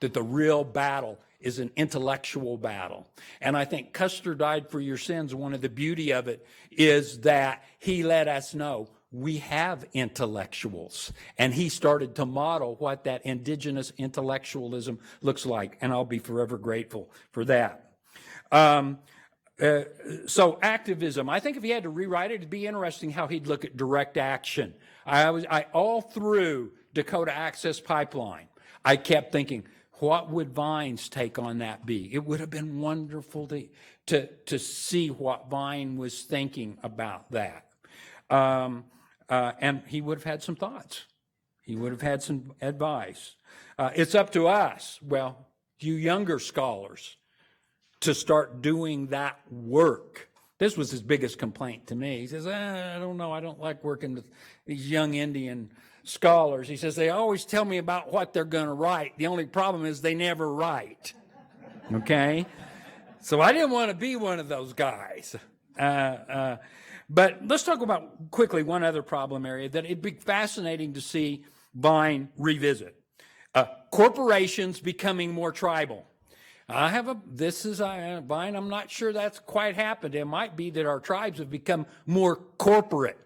that the real battle is an intellectual battle. And I think Custer died for your sins. One of the beauty of it is that he let us know we have intellectuals. And he started to model what that indigenous intellectualism looks like. And I'll be forever grateful for that. So activism, I think if he had to rewrite it, it'd be interesting how he'd look at direct action. I all through Dakota Access Pipeline, I kept thinking, what would Vine's take on that be? It would have been wonderful to see what Vine was thinking about that. And he would have had some thoughts. He would have had some advice. It's up to us, well, you younger scholars, to start doing that work. This was his biggest complaint to me. He says, I don't know, I don't like working with these young Indian scholars. He says, they always tell me about what they're going to write. The only problem is they never write. Okay? So I didn't want to be one of those guys. But let's talk about quickly one other problem area that it'd be fascinating to see Vine revisit. Corporations becoming more tribal. Vine, I'm not sure that's quite happened. It might be that our tribes have become more corporate.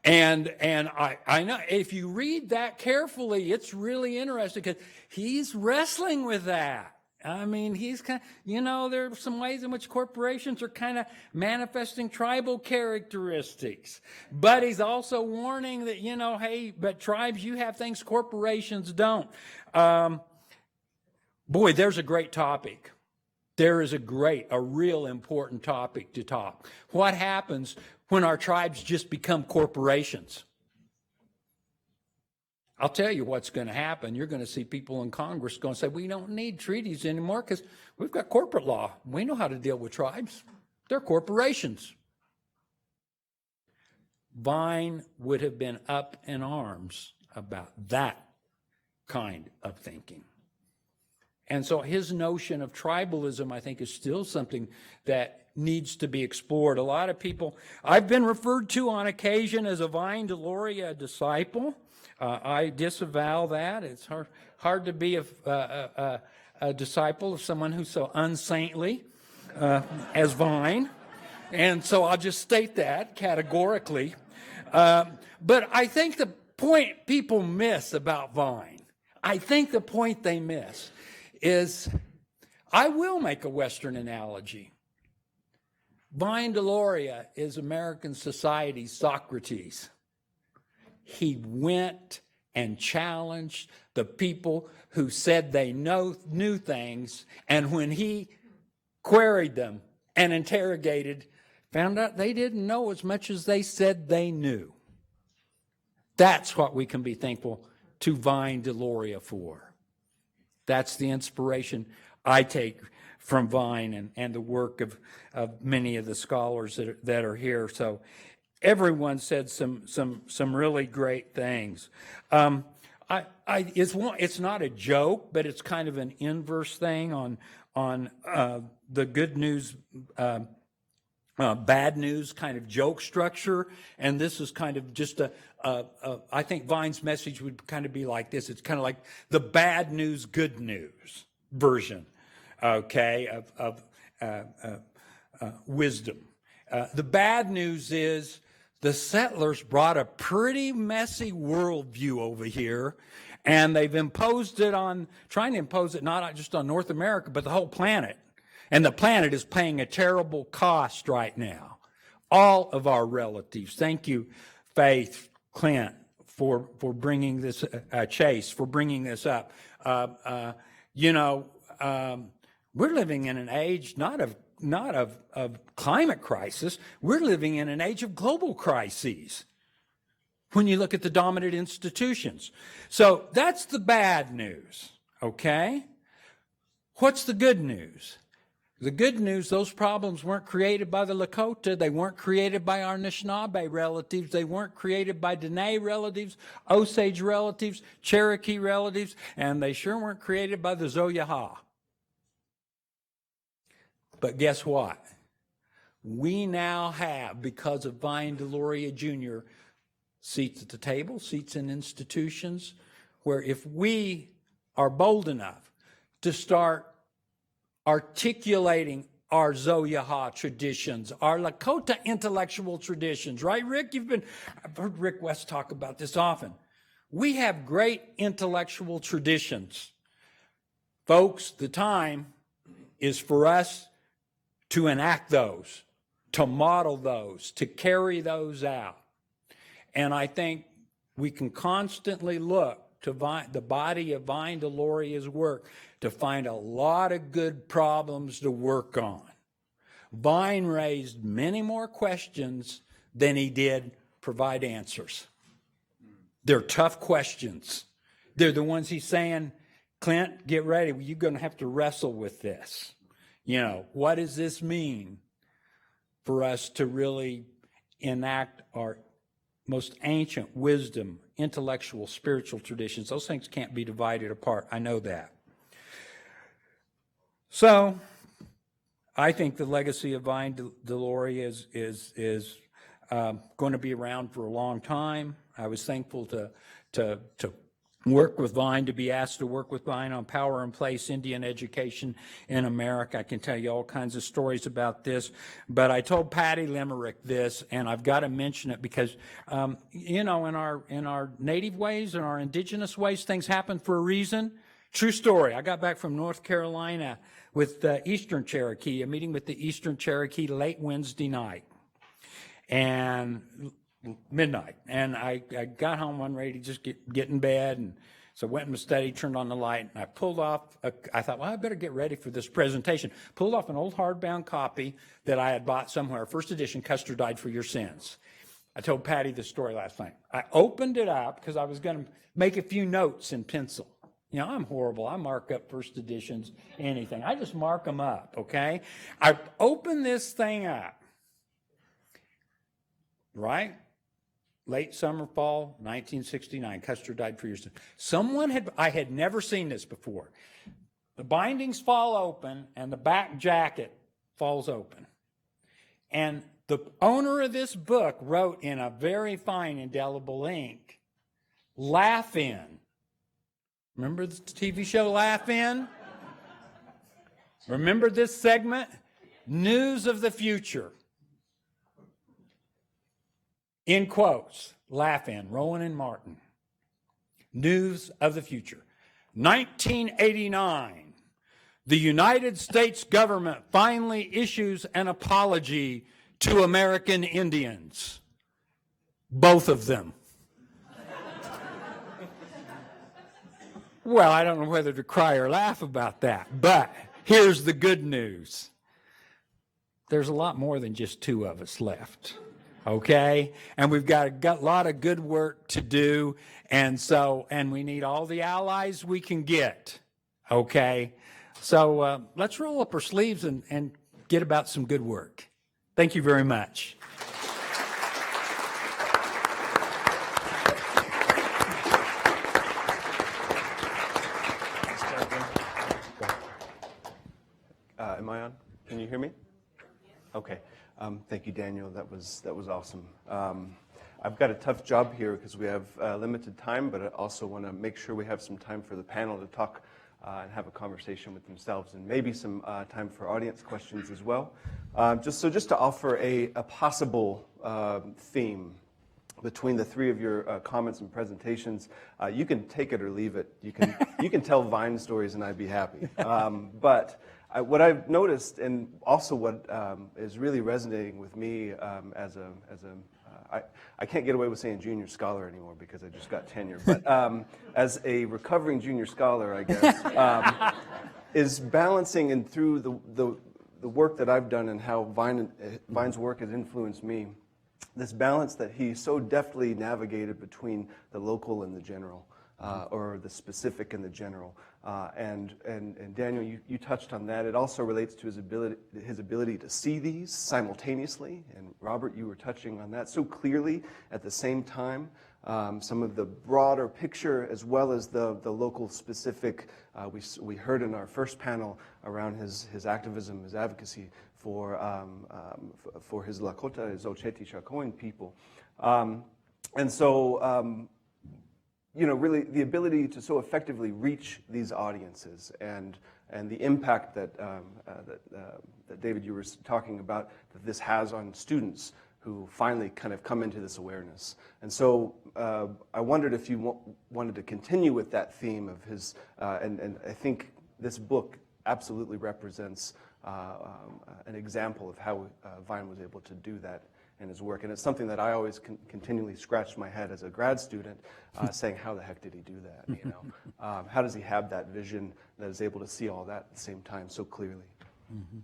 And I know if you read that carefully, it's really interesting because he's wrestling with that. I mean, he's kind of, there are some ways in which corporations are kind of manifesting tribal characteristics. But he's also warning that, hey, but tribes, you have things corporations don't. Boy, there's a great topic. There is a real important topic to talk. What happens when our tribes just become corporations? I'll tell you what's going to happen. You're going to see people in Congress going to say, we don't need treaties anymore because we've got corporate law. We know how to deal with tribes. They're corporations. Vine would have been up in arms about that kind of thinking. And so his notion of tribalism, I think, is still something that needs to be explored. A lot of people, I've been referred to on occasion as a Vine Deloria disciple. I disavow that. It's hard to be a disciple of someone who's so unsaintly as Vine. And so I'll just state that categorically. But I think the point people miss about Vine, I think the point they miss is, I will make a Western analogy. Vine Deloria is American society's Socrates. He went and challenged the people who said they knew things, and when he queried them and interrogated, found out they didn't know as much as they said they knew. That's what we can be thankful to Vine Deloria for. That's the inspiration I take from Vine and the work of many of the scholars that are here. So everyone said some really great things. It's not a joke, but it's kind of an inverse thing on the good news, bad news kind of joke structure, and this is kind of just I think Vine's message would kind of be like this. It's kind of like the bad news, good news version, okay, of wisdom. The bad news is the settlers brought a pretty messy worldview over here, and they've trying to impose it not just on North America, but the whole planet. And the planet is paying a terrible cost right now. All of our relatives. Thank you, Faith, Clint, for bringing this, Chase, for bringing this up. We're living in an age not of climate crisis. We're living in an age of global crises when you look at the dominant institutions. So that's the bad news, okay? What's the good news? The good news, those problems weren't created by the Lakota. They weren't created by our Anishinaabe relatives. They weren't created by Dene relatives, Osage relatives, Cherokee relatives, and they sure weren't created by the Zoyaha. But guess what? We now have, because of Vine Deloria Jr., seats at the table, seats in institutions, where if we are bold enough to start articulating our Zoyaha traditions, our Lakota intellectual traditions, right, Rick? I've heard Rick West talk about this often. We have great intellectual traditions. Folks, the time is for us to enact those, to model those, to carry those out. And I think we can constantly look to the body of Vine Deloria's work to find a lot of good problems to work on. Vine raised many more questions than he did provide answers. They're tough questions. They're the ones he's saying, Clint, get ready. You're going to have to wrestle with this. What does this mean for us to really enact our most ancient wisdom, intellectual, spiritual traditions? Those things can't be divided apart. I know that. So I think the legacy of Vine Deloria is going to be around for a long time. I was thankful to work with Vine, to be asked to work with Vine on Power and Place Indian Education in America. I can tell you all kinds of stories about this, but I told Patty Limerick this, and I've got to mention it because, in our native ways, in our indigenous ways, things happen for a reason. True story. I got back from North Carolina with the Eastern Cherokee, a meeting with the Eastern Cherokee late Wednesday night, and midnight. And I got home, wasn't ready to just get in bed, and so I went in my study, turned on the light, and I pulled off, I thought, well, I better get ready for this presentation. Pulled off an old hardbound copy that I had bought somewhere, first edition, Custer Died for Your Sins. I told Patty this story last night. I opened it up because I was going to make a few notes in pencil. I'm horrible. I mark up first editions, anything. I just mark them up, okay? I opened this thing up, right? Late summer, fall, 1969. Custer Died for Your Sins. I had never seen this before. The bindings fall open and the back jacket falls open. And the owner of this book wrote in a very fine indelible ink, "Laugh In." Remember the TV show Laugh In? Remember this segment? News of the future. In quotes, Laugh In, Rowan and Martin. News of the future. 1989, the United States government finally issues an apology to American Indians. Both of them. Well, I don't know whether to cry or laugh about that, but here's the good news. There's a lot more than just two of us left, okay? And we've got a lot of good work to do, and we need all the allies we can get, okay? So let's roll up our sleeves and get about some good work. Thank you very much. Am I on? Can you hear me? Okay. Thank you, Daniel. That was awesome. I've got a tough job here because we have limited time, but I also want to make sure we have some time for the panel to talk and have a conversation with themselves, and maybe some time for audience questions as well. Just to offer a possible theme between the three of your comments and presentations, you can take it or leave it. You can tell Vine stories, and I'd be happy. But what I've noticed, and also what is really resonating with me I can't get away with saying junior scholar anymore because I just got tenure, but as a recovering junior scholar, I guess, is balancing, and through the work that I've done and how Vine's work has influenced me, this balance that he so deftly navigated between the local and the general, or the specific and the general. And Daniel, you touched on that. It also relates to his ability to see these simultaneously. And Robert, you were touching on that so clearly at the same time. Some of the broader picture as well as the local specific. We heard in our first panel around his activism, his advocacy for his Lakota, his Oceti Sakowin people. And so really the ability to so effectively reach these audiences and the impact that David, you were talking about, that this has on students who finally kind of come into this awareness. And so I wondered if you wanted to continue with that theme of his, and I think this book absolutely represents an example of how Vine was able to do that in his work. And it's something that I always continually scratched my head as a grad student, saying, how the heck did he do that? How does he have that vision that is able to see all that at the same time so clearly? Mm-hmm.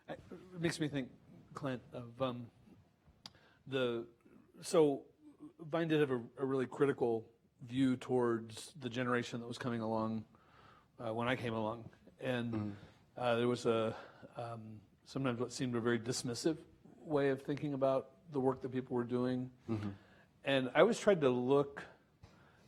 It makes me think, Clint, of so Vine did have a really critical view towards the generation that was coming along when I came along. And there was sometimes what seemed a very dismissive way of thinking about the work that people were doing. Mm-hmm. And I always tried to look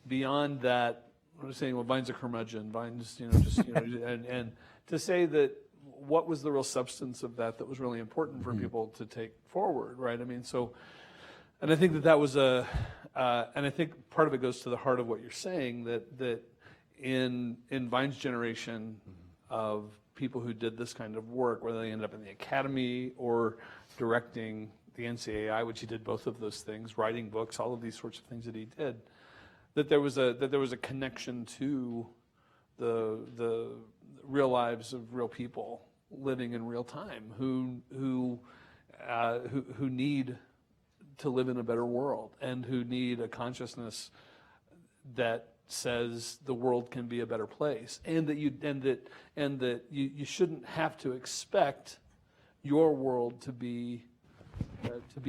beyond that. I was saying, well, Vine's a curmudgeon, Vine's, and to say that what was the real substance of that was really important for people to take forward, right? I mean, so, and I think that was and I think part of it goes to the heart of what you're saying, that in Vine's generation of people who did this kind of work, whether they ended up in the academy or directing the NCAI, which he did both of those things, writing books, all of these sorts of things that he did, that there was a connection to the real lives of real people living in real time who need to live in a better world and who need a consciousness that says the world can be a better place, and that you shouldn't have to expect your world to be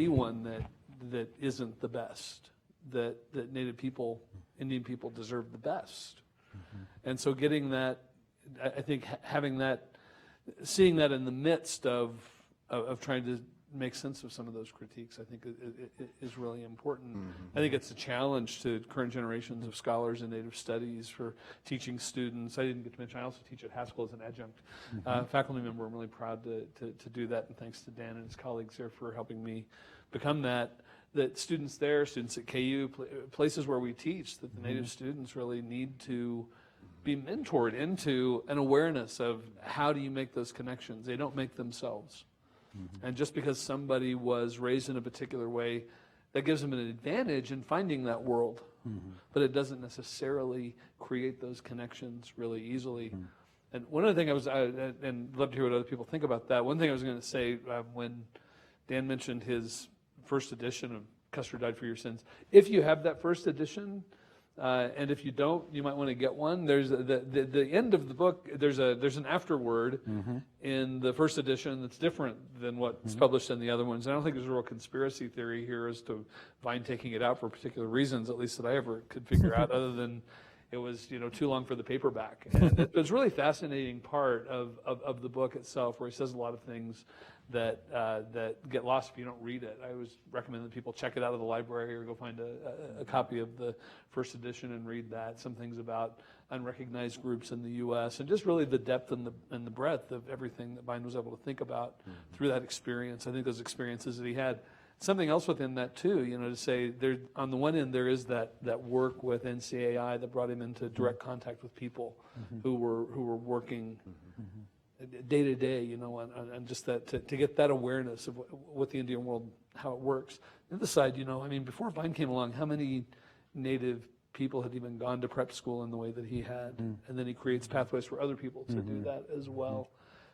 one that isn't the best, that Native people, Indian people deserve the best. Mm-hmm. And so getting that, I think having that, seeing that in the midst of trying to make sense of some of those critiques, I think it is really important. Mm-hmm. I think it's a challenge to current generations of scholars in Native studies for teaching students. I didn't get to mention, I also teach at Haskell as an adjunct faculty member. I'm really proud to do that, and thanks to Dan and his colleagues there for helping me become that students there, students at KU, places where we teach, that the Native students really need to be mentored into an awareness of how do you make those connections. They don't make themselves. Mm-hmm. And just because somebody was raised in a particular way, that gives them an advantage in finding that world. Mm-hmm. But it doesn't necessarily create those connections really easily. Mm-hmm. And one of the things and love to hear what other people think about that. One thing I was going to say when Dan mentioned his first edition of Custer Died for Your Sins, if you have that first edition, And if you don't, you might want to get one. There's the end of the book. There's an afterword in the first edition that's different than what's published in the other ones. And I don't think there's a real conspiracy theory here as to Vine taking it out for particular reasons, at least that I ever could figure out, other than it was too long for the paperback. And it was really fascinating part of the book itself, where he says a lot of things that get lost if you don't read it. I always recommend that people check it out of the library or go find a copy of the first edition and read that. Some things about unrecognized groups in the U.S. and just really the depth and the breadth of everything that Vine was able to think about through that experience. I think those experiences that he had. Something else within that too, to say there, on the one end, there is that work with NCAI that brought him into direct contact with people who were working day to day, and just that to get that awareness of what the Indian world, how it works. The other side, before Vine came along, how many Native people had even gone to prep school in the way that he had? And then he creates pathways for other people to do that as well.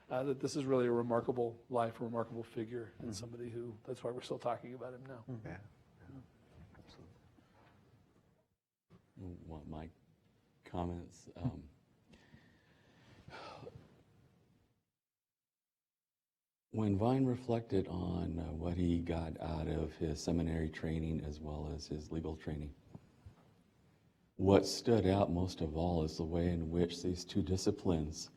That this is really a remarkable life, a remarkable figure, and somebody who, that's why we're still talking about him now. Yeah. Want my comments? When Vine reflected on what he got out of his seminary training as well as his legal training, what stood out most of all is the way in which these two disciplines,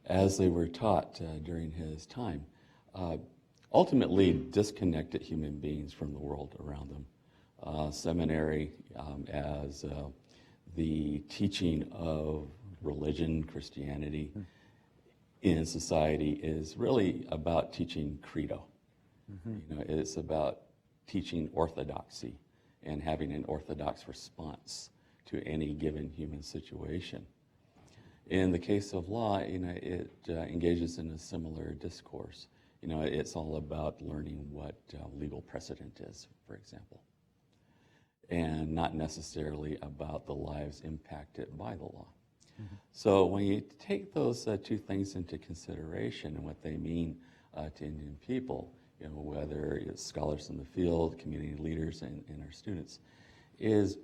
as they were taught during his time, ultimately disconnected human beings from the world around them. Seminary as the teaching of religion, Christianity in society is really about teaching credo. It's about teaching orthodoxy and having an orthodox response to any given human situation. In the case of law, it engages in a similar discourse. It's all about learning what legal precedent is, for example, and not necessarily about the lives impacted by the law. So when you take those two things into consideration and what they mean to Indian people, whether it's scholars in the field, community leaders, and our students, is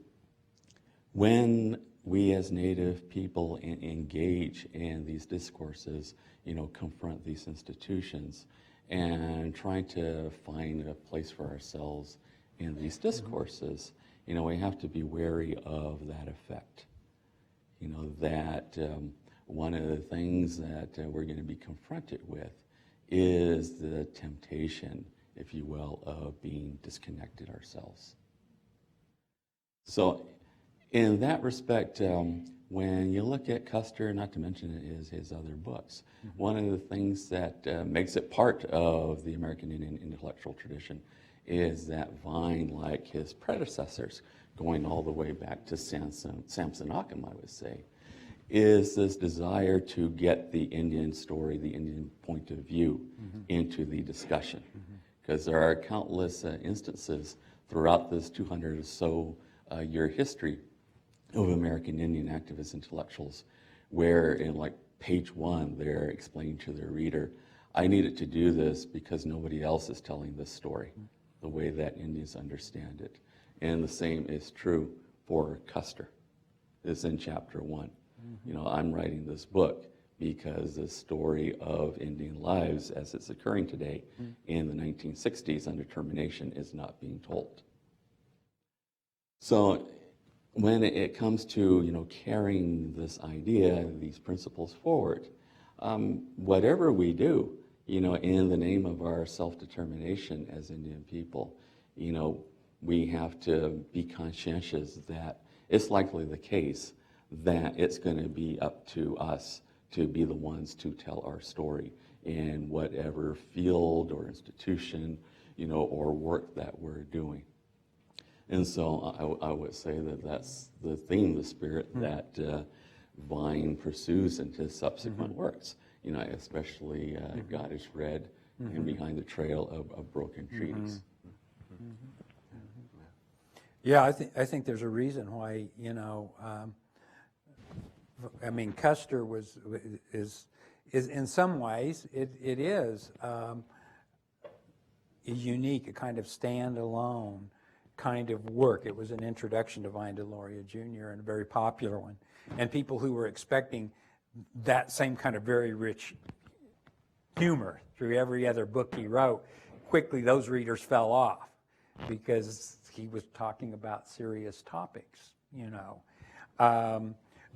when we as Native people engage in these discourses, confront these institutions, and trying to find a place for ourselves in these discourses, we have to be wary of that effect. That one of the things that we're going to be confronted with is the temptation, if you will, of being disconnected ourselves. So in that respect, when you look at Custer, not to mention his other books, one of the things that makes it part of the American Indian intellectual tradition is that Vine, like his predecessors, going all the way back to Samson Occam, I would say, is this desire to get the Indian story, the Indian point of view into the discussion. Because there are countless instances throughout this 200 or so year history of American Indian activist intellectuals where in like page 1 they're explaining to their reader, I needed to do this because nobody else is telling this story the way that Indians understand it. And the same is true for Custer. It's in chapter 1. I'm writing this book because the story of Indian lives as it's occurring today in the 1960s under termination is not being told. So when it comes to carrying this idea, these principles forward, whatever we do, in the name of our self-determination as Indian people, we have to be conscientious that it's likely the case that it's going to be up to us to be the ones to tell our story in whatever field or institution, or work that we're doing. And so I would say that that's the theme, the spirit that Vine pursues into subsequent works, especially God is Red and Behind the Trail of Broken Treaties. Yeah, I think there's a reason why, Custer is in some ways, it is unique, a kind of standalone kind of work. It was an introduction to Vine Deloria Jr. and a very popular one. And people who were expecting that same kind of very rich humor through every other book he wrote, quickly those readers fell off because he was talking about serious topics, you know.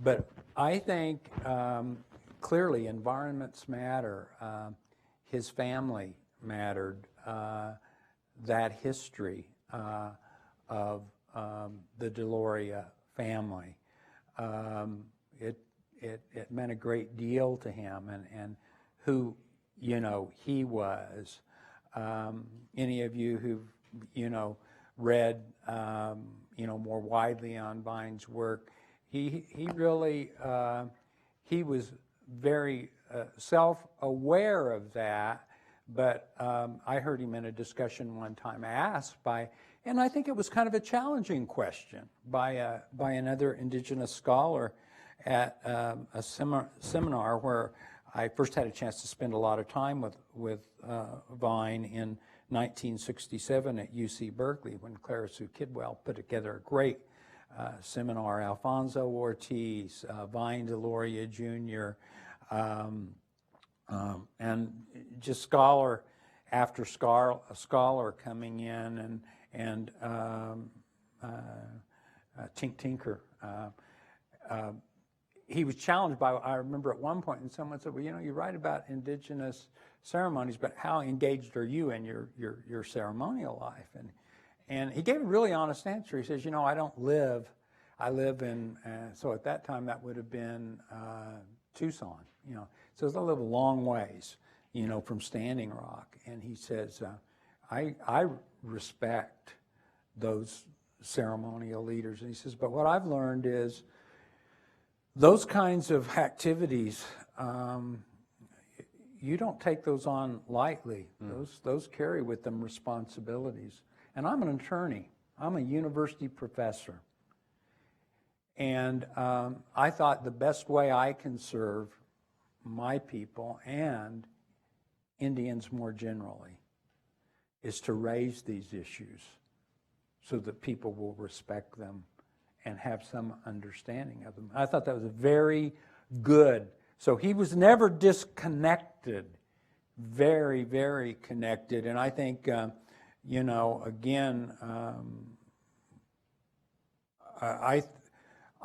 But I think clearly environments matter. His family mattered. That history of the Deloria family, it meant a great deal to him, and who, you know, he was. Any of you who've, you know, read, you know, more widely on Vine's work, he really, he was very self-aware of that, but I heard him in a discussion one time asked by, and I think it was kind of a challenging question by another Indigenous scholar at a seminar where I first had a chance to spend a lot of time with Vine in 1967 at UC Berkeley when Clara Sue Kidwell put together a great seminar. Alfonso Ortiz, Vine Deloria Jr., and just scholar after scholar coming in, and Tinker. He was challenged by, I remember at one point, and someone said, well, you know, you write about Indigenous ceremonies, but how engaged are you in your ceremonial life? And he gave a really honest answer. He says, you know, I live in, so at that time that would have been Tucson, you know. So I live a long ways, you know, from Standing Rock. And he says, I respect those ceremonial leaders. And he says, but what I've learned is those kinds of activities, you don't take those on lightly. Those carry with them responsibilities. And I'm an attorney. I'm a university professor. And I thought the best way I can serve my people and Indians more generally is to raise these issues so that people will respect them and have some understanding of them. I thought that was very good. So he was never disconnected, very, very connected. And I think, you know, again,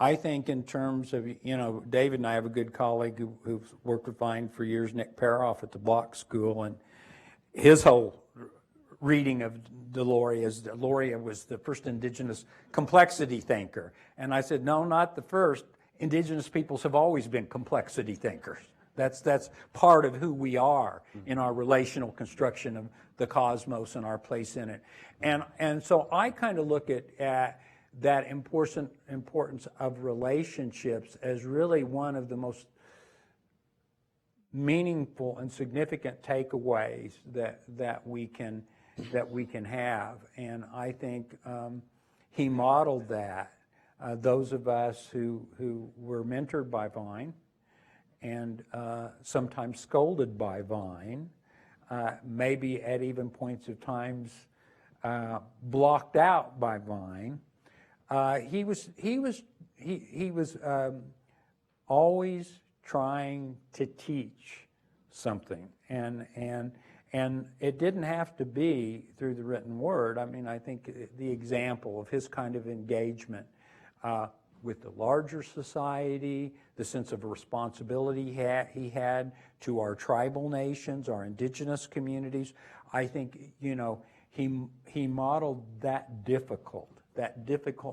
I think in terms of, you know, David and I have a good colleague who's worked with Vine for years, Nick Paroff at the Block School, and his whole reading of Deloria was the first Indigenous complexity thinker. And I said, no, not the first. Indigenous peoples have always been complexity thinkers. That's part of who we are in our relational construction of the cosmos and our place in it. And so I kind of look at that importance of relationships as really one of the most meaningful and significant takeaways that we can have. And I think he modeled that. Those of us who were mentored by Vine and sometimes scolded by Vine, maybe at even points of times blocked out by Vine. He was always trying to teach something, and it didn't have to be through the written word. I mean, I think the example of his kind of engagement with the larger society, the sense of responsibility he had to our tribal nations, our indigenous communities, I think, you know, he modeled that difficult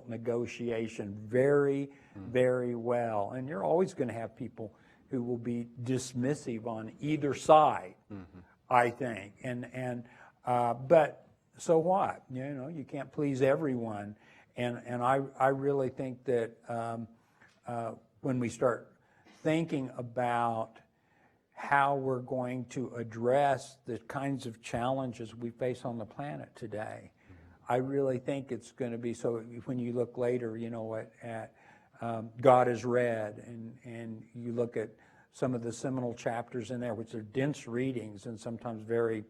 negotiation very, very well. And you're always going to have people who will be dismissive on either side, I think. But so what? You know, you can't please everyone. And I really think that when we start thinking about how we're going to address the kinds of challenges we face on the planet today, I really think it's going to be, so when you look later, you know, at God is Red, and you look at some of the seminal chapters in there, which are dense readings and sometimes very,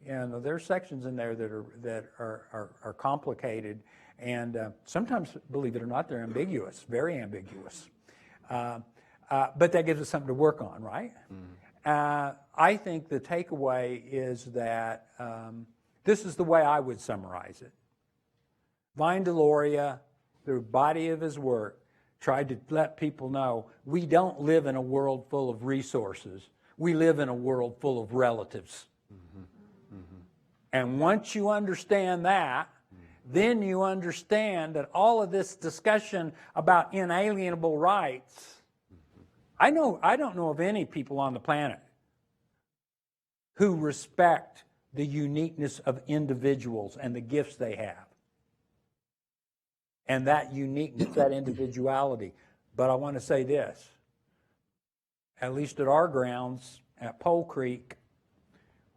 There's sections in there that are complicated, and sometimes, believe it or not, they're ambiguous, very ambiguous. But that gives us something to work on, right? I think the takeaway is that this is the way I would summarize it. Vine Deloria, the body of his work, tried to let people know we don't live in a world full of resources. We live in a world full of relatives. And once you understand that, then you understand that all of this discussion about inalienable rights, I don't know of any people on the planet who respect the uniqueness of individuals and the gifts they have. And that uniqueness, that individuality. But I want to say this, at least at our grounds at Pole Creek,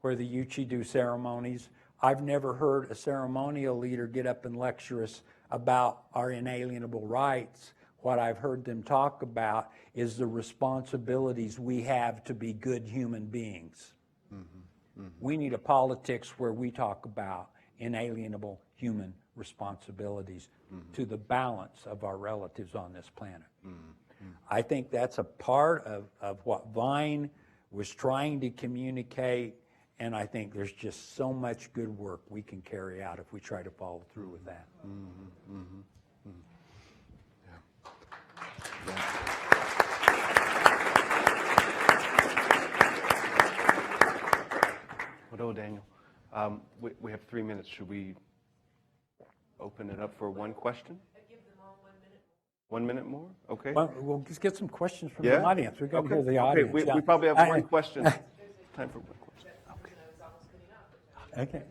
where the Yuchi do ceremonies, I've never heard a ceremonial leader get up and lecture us about our inalienable rights. What I've heard them talk about is the responsibilities we have to be good human beings. We need a politics where we talk about inalienable human responsibilities to the balance of our relatives on this planet. I think that's a part of what Vine was trying to communicate, and I think there's just so much good work we can carry out if we try to follow through with that. Well, Daniel, we have 3 minutes. Should we open it up for one question? I give them all 1 minute. 1 minute more? Okay. Well, we'll just get some questions from the audience. We've got to hear the Okay, audience. we probably have one question. Time for one question. Okay.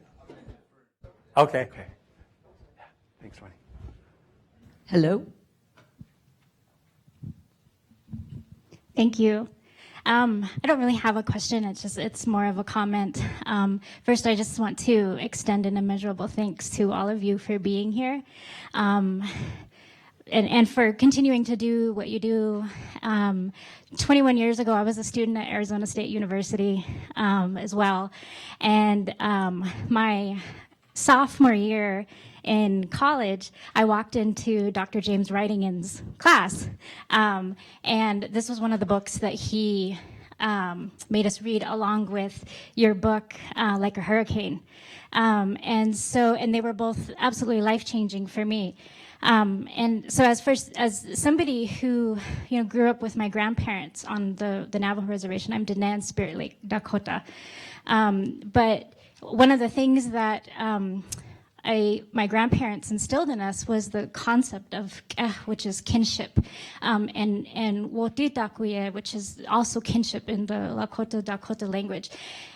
Okay. Okay. Yeah. Thanks, Ronnie. Hello. Thank you. I don't really have a question. It's more of a comment. First, I just want to extend an immeasurable thanks to all of you for being here, and for continuing to do what you do. 21 years ago, I was a student at Arizona State University as well, and my sophomore year in college, I walked into Dr. James Writingin's class, and this was one of the books that he made us read along with your book, Like a Hurricane. And they were both absolutely life-changing for me. And so as somebody who, grew up with my grandparents on the Navajo reservation, I'm Diné, Spirit Lake, Dakota. But one of the things that my grandparents instilled in us was the concept of which is kinship, and wotitakuye, which is also kinship in the Lakota Dakota language.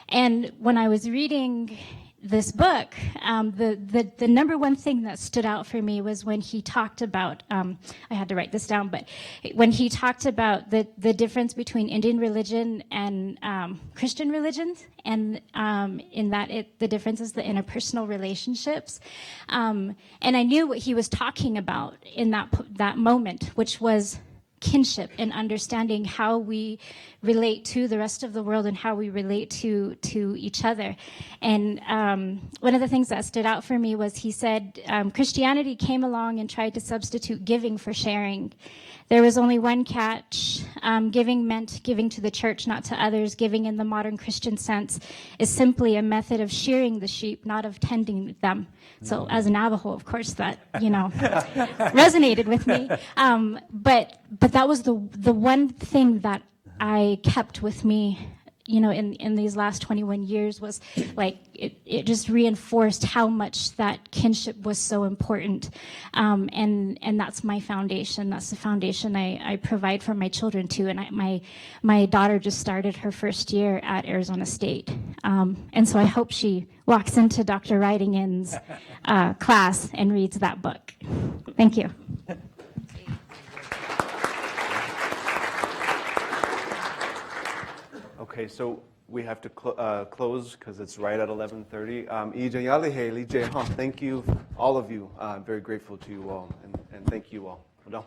And when I was reading this book, the number one thing that stood out for me was when he talked about, I had to write this down, but when he talked about the difference between Indian religion and Christian religions, and in that the difference is the interpersonal relationships. And I knew what he was talking about in that moment, which was kinship and understanding how we relate to the rest of the world and how we relate to each other. And one of the things that stood out for me was he said, Christianity came along and tried to substitute giving for sharing. There was only one catch. Giving meant giving to the church, not to others. Giving in the modern Christian sense is simply a method of shearing the sheep, not of tending them. So as a Navajo, of course, that, resonated with me. But that was the one thing that I kept with me, in these last 21 years, was like it just reinforced how much that kinship was so important, and that's my foundation. That's the foundation I provide for my children too. And my daughter just started her first year at Arizona State, and so I hope she walks into Dr. Writingin's class and reads that book. Thank you. Okay, so we have to close because it's right at 11:30. Thank you, all of you. I'm very grateful to you all, and thank you all. Well done.